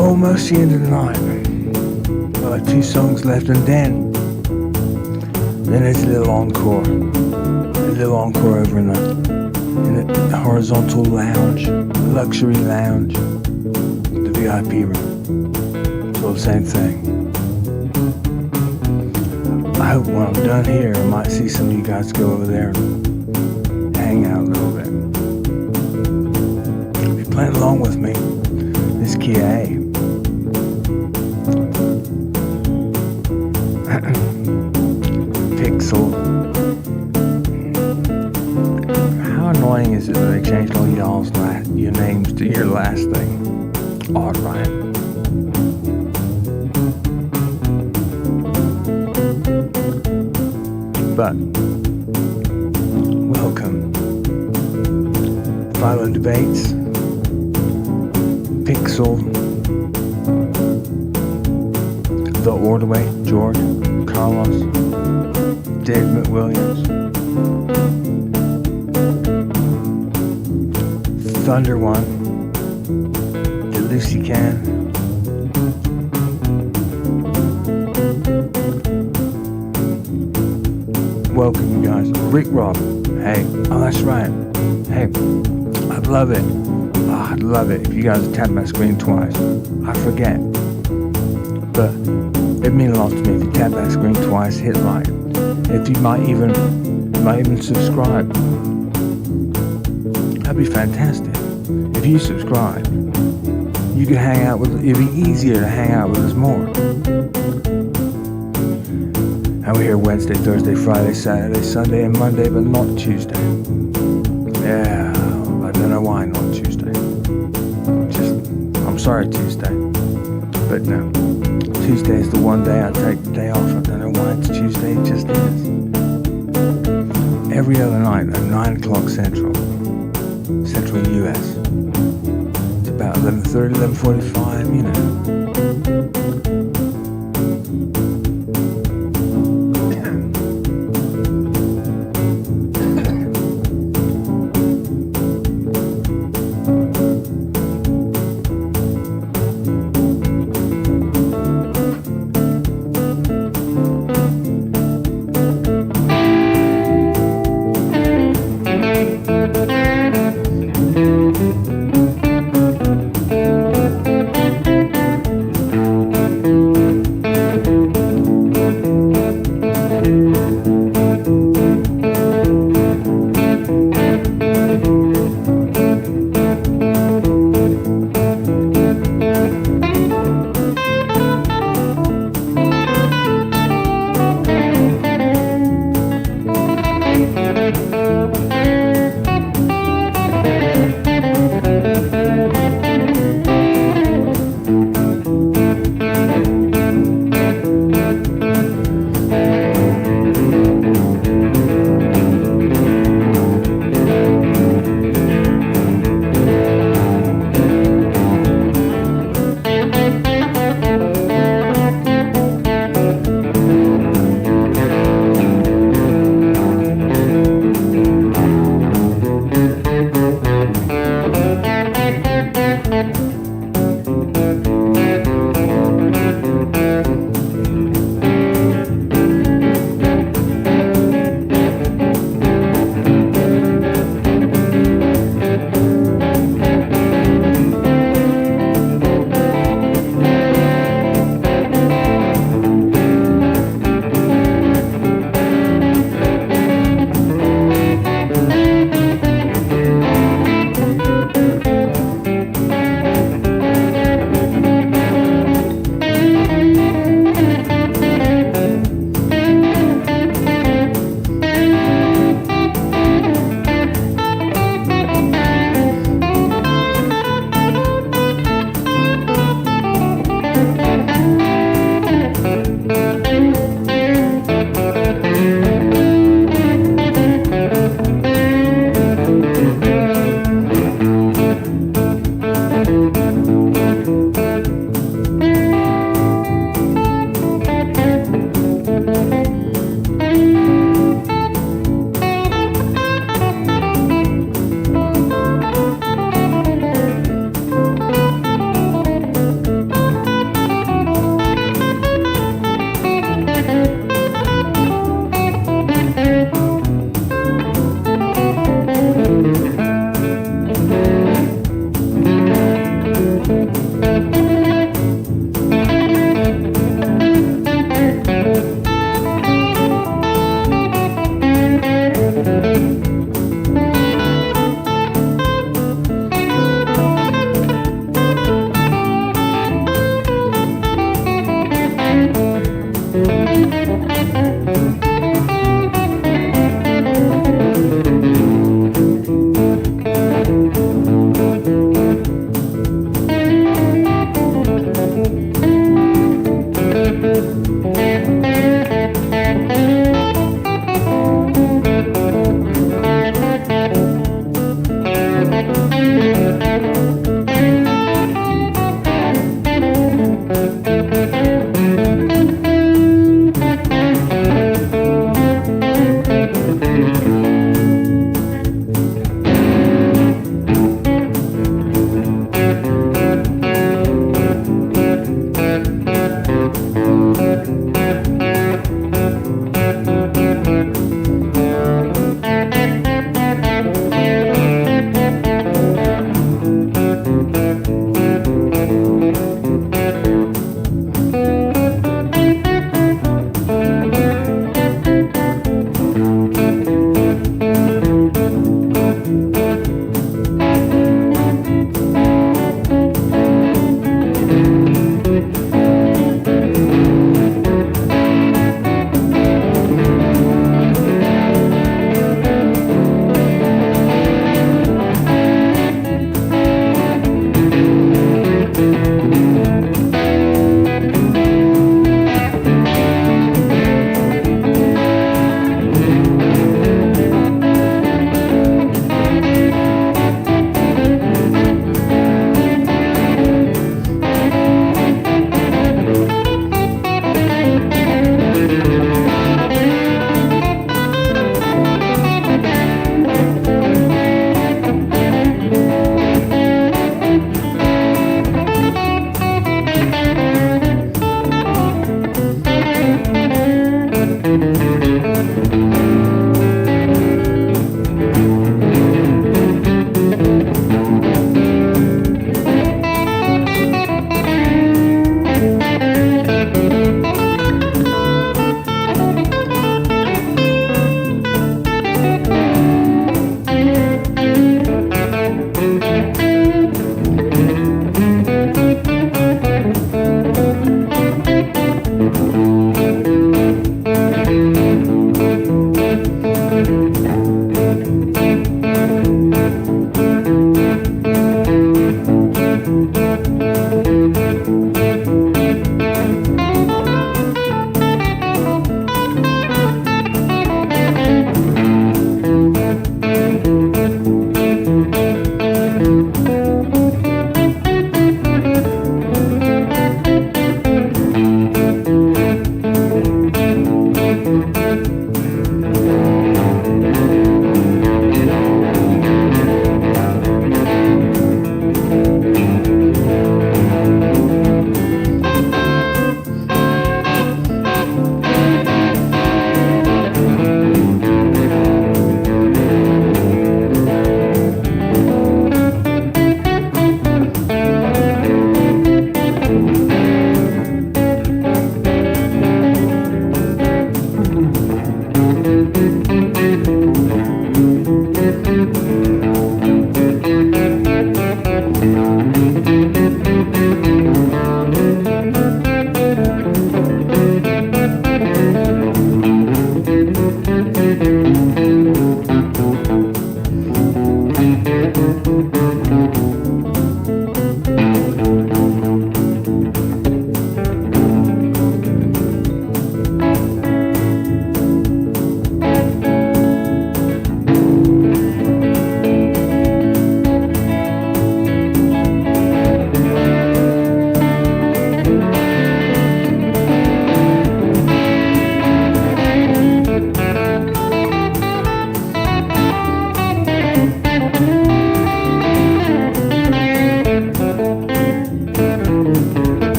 almost the end of the night. Got like 2 songs left, and then it's a little encore. A little encore over in the horizontal lounge, luxury lounge, the VIP room. It's all the same thing. I hope when I'm done here, I might see some of you guys go over there and hang out a little bit. If you're playing along with me, this key A. Pixel. How annoying is it that they changed all your names to your last thing? Odd, right? But welcome. Philo Debates. Pixel. The Ordway, George, Carlos, Dave McWilliams, Thunder One, the Lucy Can, welcome you guys. Rick Rob, hey, oh that's right, hey, I'd love it. Oh, I'd love it if you guys tap my screen twice. I forget, but it'd mean a lot to me if you tap that screen twice, hit like. If you might even subscribe. That'd be fantastic. If you subscribe, you can hang out with. It'd be easier to hang out with us more. And we're here Wednesday, Thursday, Friday, Saturday, Sunday, and Monday, but not Tuesday. Yeah, I don't know why not Tuesday. I'm sorry, Tuesday, but no. Tuesday is the one day I take the day off. I don't know why it's Tuesday, it just is. Every other night at 9 o'clock Central US. It's about 11:30, 11:45, you know.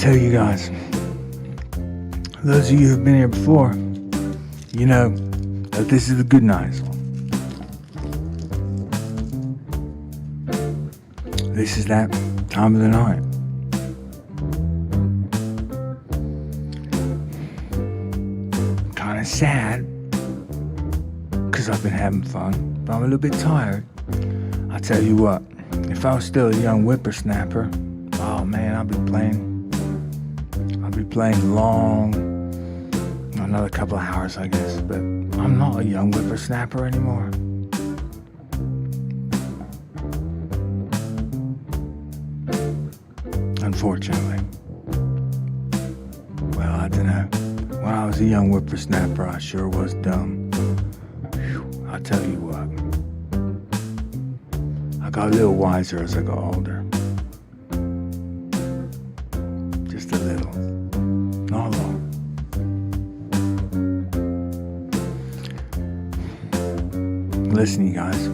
tell you guys, those of you who've been here before, you know that this is the good nights. This is that time of the night. Kind of sad, because I've been having fun, but I'm a little bit tired. I tell you what, if I was still a young whippersnapper, oh man, I'd be playing long, another couple of hours, I guess, but I'm not a young whippersnapper anymore. Unfortunately. Well, I don't know. When I was a young whippersnapper, I sure was dumb. Whew, I tell you what. I got a little wiser as I got older. Just a little. Not long. Listen, you guys.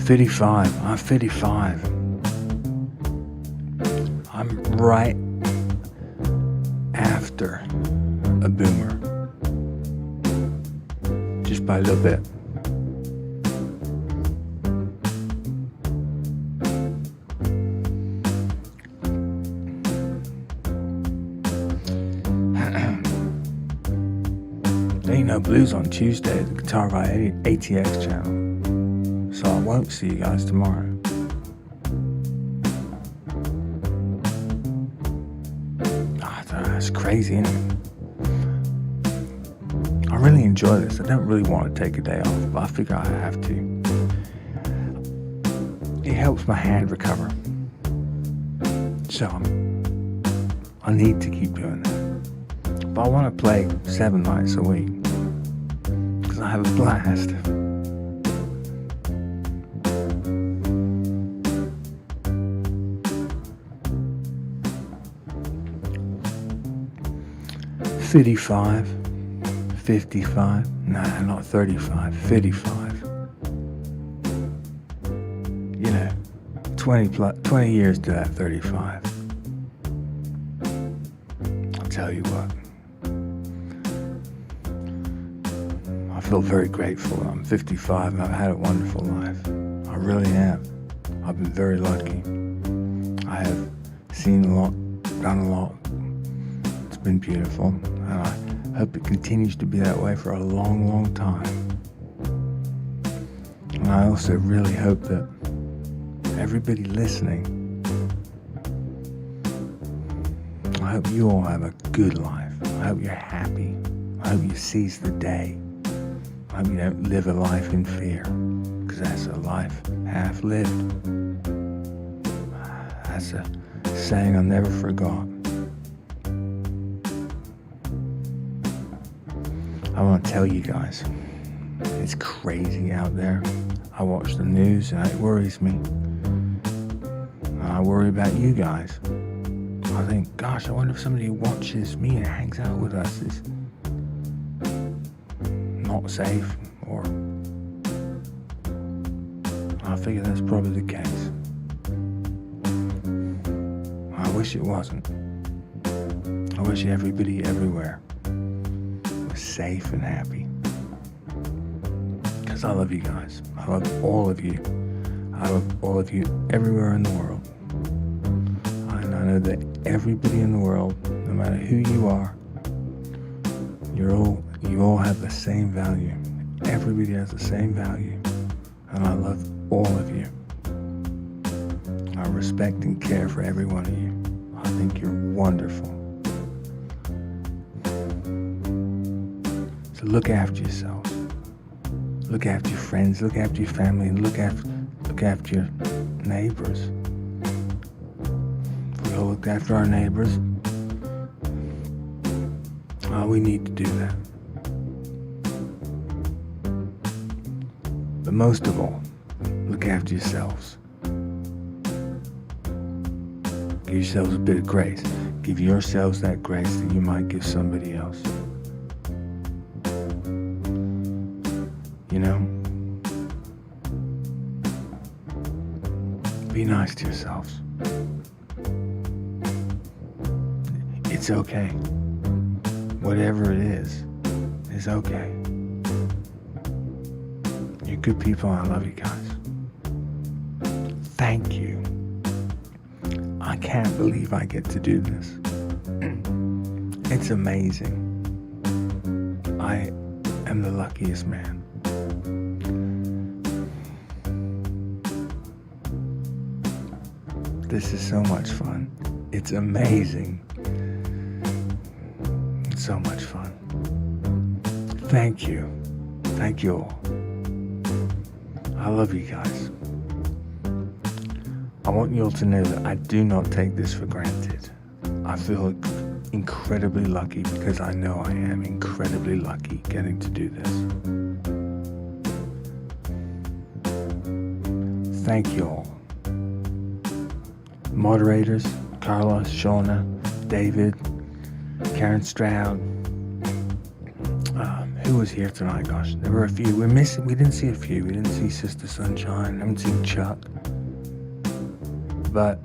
55. I'm 55. I'm right after a boomer. Just by a little bit. There ain't no blues on Tuesday at the GuitarGuyATX channel. So I won't see you guys tomorrow. It's crazy, isn't it? I really enjoy this. I don't really want to take a day off, but I figure I have to. It helps my hand recover. So I need to keep doing that. But I want to play 7 nights a week because I have a blast. $55, $55, nah, not 35, $55. You know, 20 years to that 35. I'll tell you what. I feel very grateful. I'm 55 and I've had a wonderful life. I really have. I've been very lucky. I have seen a lot, done a lot. It's been beautiful. And I hope it continues to be that way for a long, long time. And I also really hope that everybody listening, I hope you all have a good life. I hope you're happy. I hope you seize the day. I hope you don't live a life in fear, because that's a life half lived. That's a saying I never forgot. I want to tell you guys, it's crazy out there. I watch the news and it worries me. And I worry about you guys. I think, gosh, I wonder if somebody who watches me and hangs out with us is not safe, or I figure that's probably the case. I wish it wasn't. I wish everybody everywhere safe and happy, because I love you guys. I love all of you. I love all of you everywhere in the world. And I know that everybody in the world, no matter who you are, you all have the same value. Everybody has the same value, and I love all of you. I respect and care for every one of you. I think you're wonderful. So look after yourselves. Look after your friends. Look after your family. And look after your neighbors. If we all look after our neighbors, we need to do that. But most of all, look after yourselves. Give yourselves a bit of grace. Give yourselves that grace that you might give somebody else. You know? Be nice to yourselves. It's okay. Whatever it is okay. You're good people. I love you guys. Thank you. I can't believe I get to do this. It's amazing. I am the luckiest man. This is so much fun. It's amazing. It's so much fun. Thank you. Thank you all. I love you guys. I want you all to know that I do not take this for granted. I feel incredibly lucky because I know I am incredibly lucky getting to do this. Thank you all. Moderators, Carlos, Shauna, David, Karen Stroud. Who was here tonight? Gosh, there were a few. We didn't see a few. We didn't see Sister Sunshine. I haven't seen Chuck. But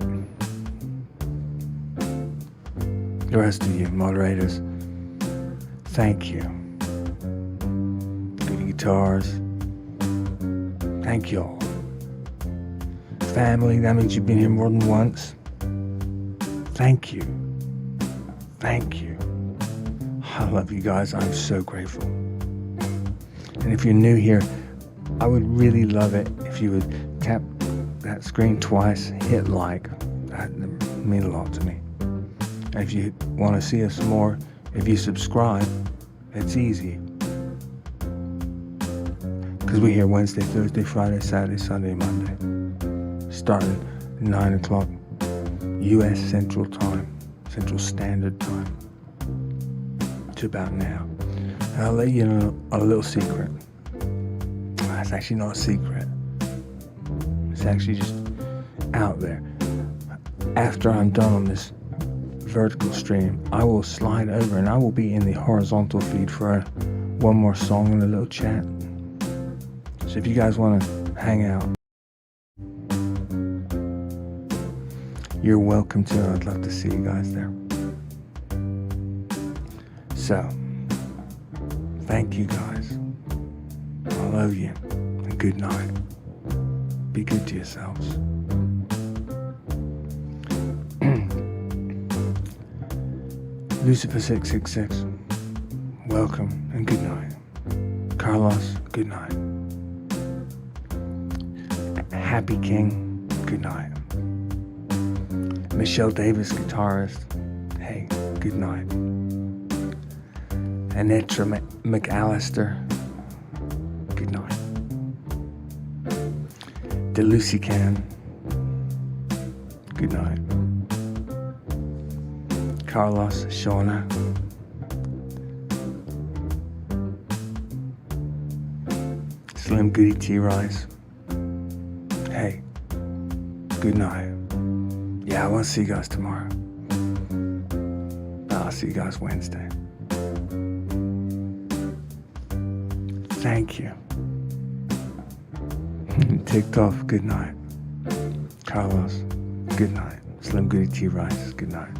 the rest of you, moderators, thank you. Good guitars. Thank you all. Family, that means you've been here more than once. Thank you. Thank you. I love you guys. I'm so grateful. And if you're new here, I would really love it if you would tap that screen twice, hit like. That would mean a lot to me. And if you want to see us more, if you subscribe, it's easy. Because we're here Wednesday, Thursday, Friday, Saturday, Sunday, Monday. Starting 9 o'clock U.S. Central Time, Central Standard Time, to about now. And I'll let you know a little secret. It's actually not a secret. It's actually just out there. After I'm done on this vertical stream, I will slide over and I will be in the horizontal feed for one more song and a little chat. So if you guys want to hang out, you're welcome to. I'd love to see you guys there. So, thank you guys. I love you. And good night. Be good to yourselves. Lucifer 666, welcome and good night. Carlos, good night. Happy King, good night. Michelle Davis, guitarist, hey, good night. Anetra McAllister, good night. DeLucican, good night. Carlos, Shauna, Slim Goody T-Rice, hey, good night. Yeah, I want to see you guys tomorrow. I'll see you guys Wednesday. Thank you. TikTok, good night. Carlos, good night. Slim Goody T-Rice, good night.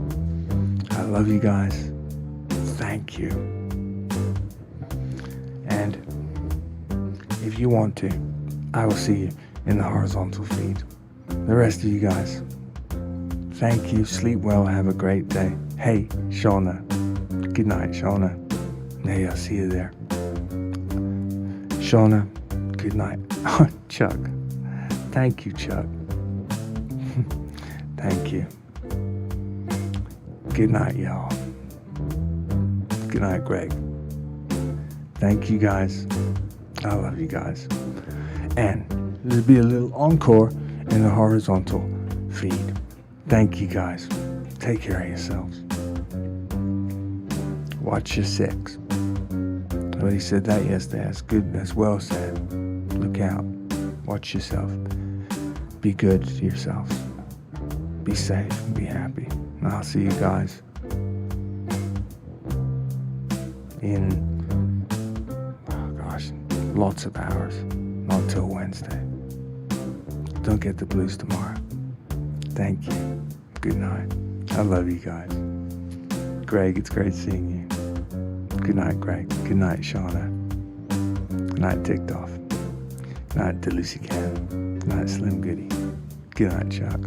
I love you guys. Thank you. And if you want to, I will see you in the horizontal feed. The rest of you guys, thank you. Sleep well. Have a great day. Hey, Shauna. Good night, Shauna. Hey, I'll see you there. Shauna, good night. Oh, Chuck. Thank you, Chuck. Thank you. Good night, y'all. Good night, Greg. Thank you, guys. I love you guys. And there'll be a little encore in the horizontal feed. Thank you, guys. Take care of yourselves. Watch your six. Somebody said that yesterday. That's good. That's well said. Look out. Watch yourself. Be good to yourselves. Be safe and be happy. And I'll see you guys in, oh gosh, lots of hours. Not till Wednesday. Don't get the blues tomorrow. Thank you. Good night. I love you guys.
Greg, it's great seeing you. Good night, Greg. Good night, Shauna. Good night, TikTok. Good night, Delucy Cat. Good night, Slim Goody. Good night, Chuck.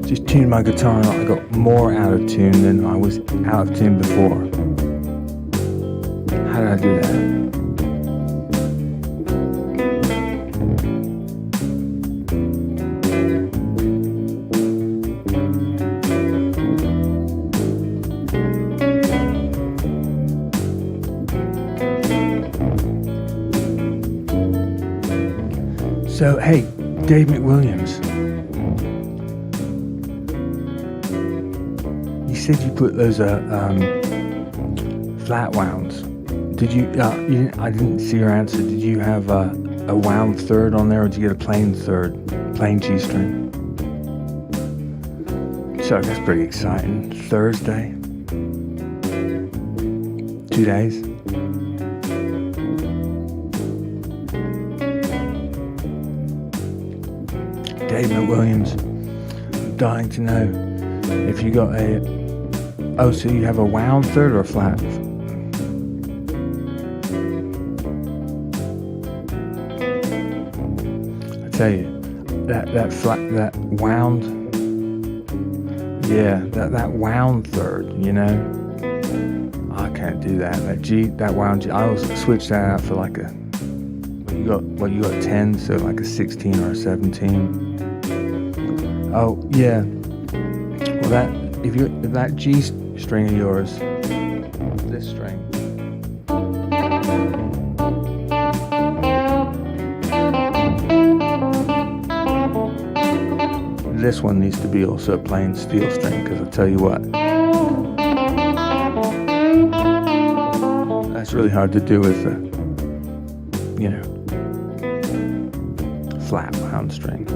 Just tuned my guitar and I got more out of tune than I was out of tune before. How did I do that? So, hey, Dave McWilliams, you said you put those flat wounds. Did you, I didn't see your answer. Did you have a wound third on there, or did you get a plain third, plain G string? So that's pretty exciting. Thursday, 2 days. Dave McWilliams, I'm dying to know if you got so you have a wound third or a flat? I tell you, that wound, yeah, that wound third, you know, I can't do that. That wound G, I always switch that out for like a, you got 10, so like a 16 or a 17. Oh yeah. Well, if that G string of yours, this string, this one needs to be also a plain steel string, because I'll tell you what, that's really hard to do with the, flat wound string.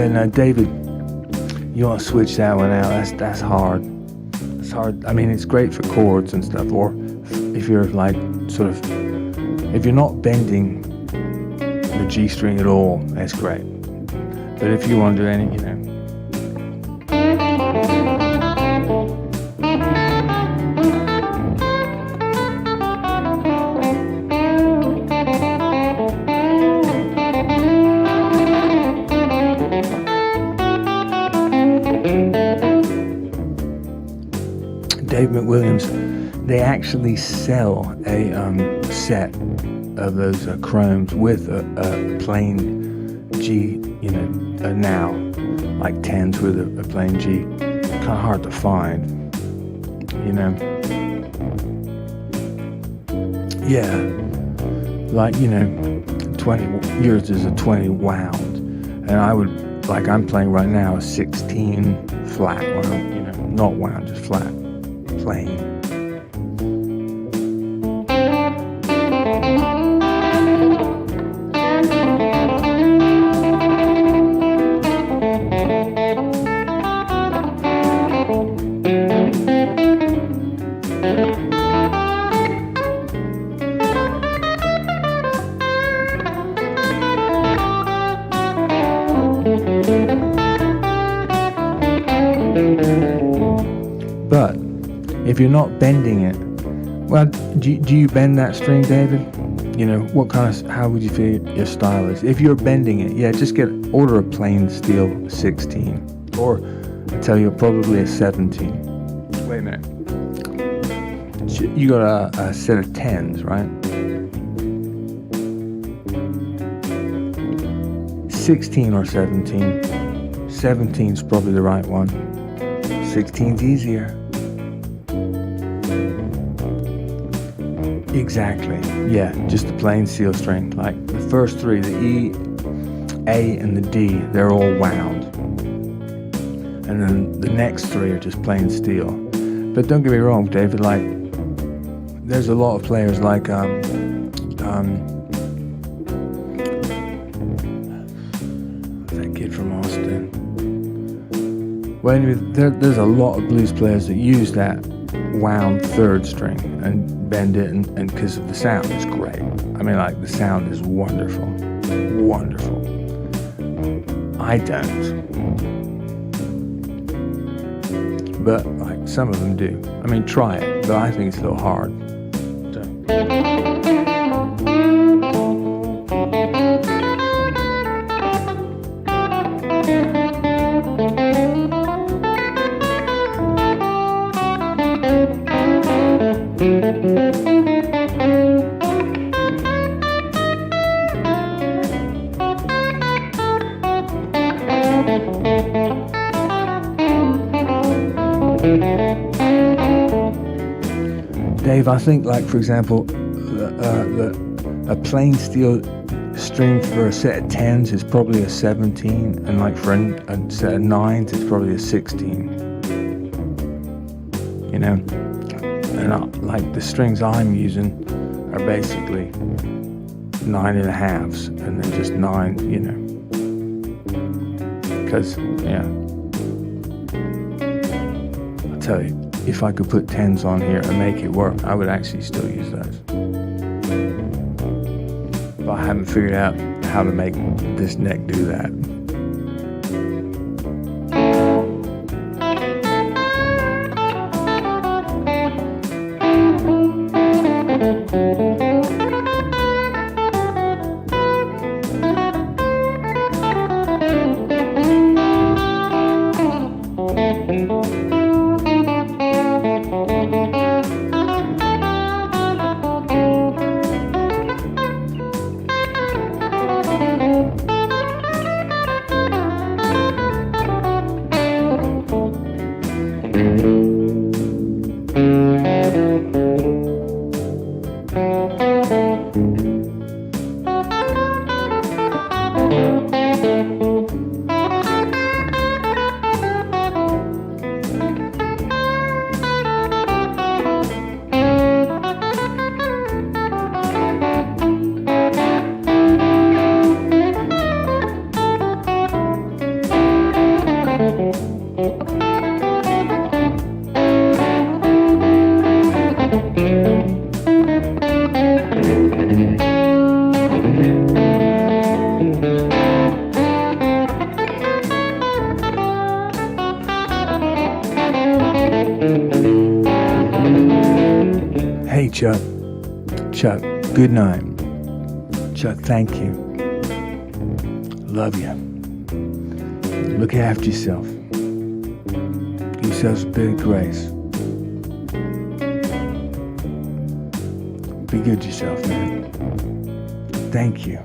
Yeah, no, David, you want to switch that one out. That's hard. It's hard. I mean, it's great for chords and stuff, or if you're like sort of, if you're not bending the G string at all, that's great. But if you want to do any, you know. Dave McWilliams, they actually sell a set of those chromes with a plain G, you know, now, like 10s with a plain G. Kind of hard to find, you know. Yeah, like, you know, 20, yours is a 20 wound, and I would, like I'm playing right now, a 16 flat wound, you know, not wound, just flat. Plain. But if you're not bending it, well, do you bend that string, David? You know, what kind of, how would you feel your style is? If you're bending it, yeah, just order a plain steel 16, or I tell you, probably a 17. Wait a minute. You got a set of 10s, right? 16 or 17. 17's probably the right one. 16's easier. Exactly. Yeah, just a plain steel string. Like the first three, the E, A, and the D, they're all wound. And then the next three are just plain steel. But don't get me wrong, David, like, there's a lot of players like, that kid from Austin. Well, anyway, there's a lot of blues players that use that wound third string and bend it, and because of the sound, it's great. I mean, like, the sound is wonderful. Wonderful. I don't. But, like, some of them do. I mean, try it, but I think it's a little hard. So. Dave, I think, like, for example, a plain steel string for a set of 10s is probably a 17, and like for a set of 9s, it's probably a 16. You know, and like the strings I'm using are basically 9.5s, and they're just 9, you know, because, yeah, I'll tell you, if I could put 10s on here and make it work, I would actually still use those. But I haven't figured out how to make this neck do that. Hey, Chuck. Chuck, good night. Chuck, thank you. Love you. Look after yourself. Give yourselves a bit of grace. Be good to yourself, man. Thank you.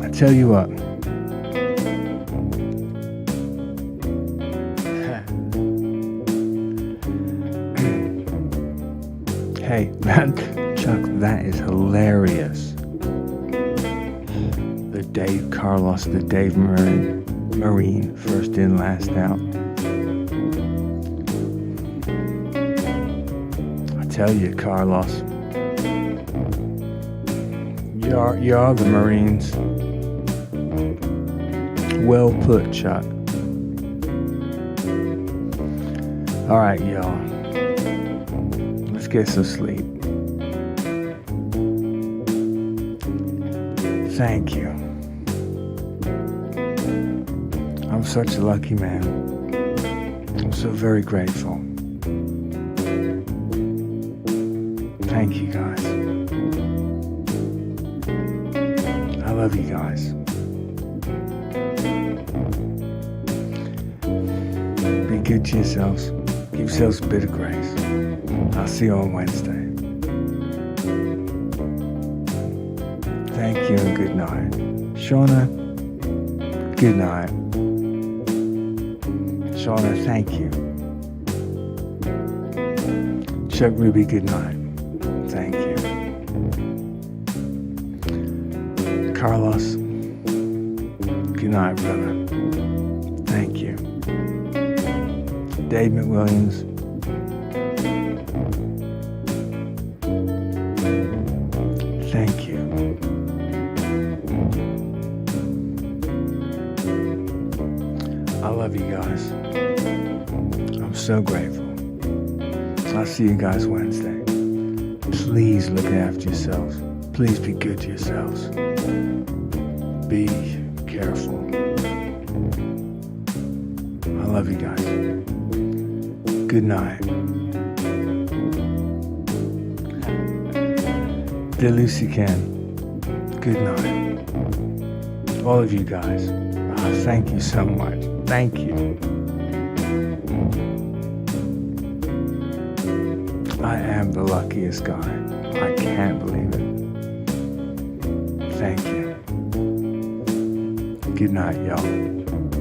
I tell you what. Hey, Chuck, that is hilarious. The Dave Carlos, the Dave Marine, first in, last out. I tell you, Carlos, you are the Marines. Well put, Chuck. All right, y'all. Let's get some sleep. Thank you. I'm such a lucky man. I'm so very grateful. Thank you, guys. I love you guys. Be good to yourselves. Give yourselves a bit of grace. I'll see you on Wednesday. Thank you and good night. Shauna, good night. Shauna, thank you. Chuck Ruby, good night. Thank you. Carlos, good night, brother. Thank you. Dave McWilliams, thank you. I love you guys. I'm so grateful. I'll see you guys Wednesday. Please look after yourselves. Please be good to yourselves. Be careful. I love you guys. Good night. Dear Lucy Ken, good night. All of you guys, thank you so much. Thank you. I am the luckiest guy. I can't believe it. Thank you. Good night, y'all.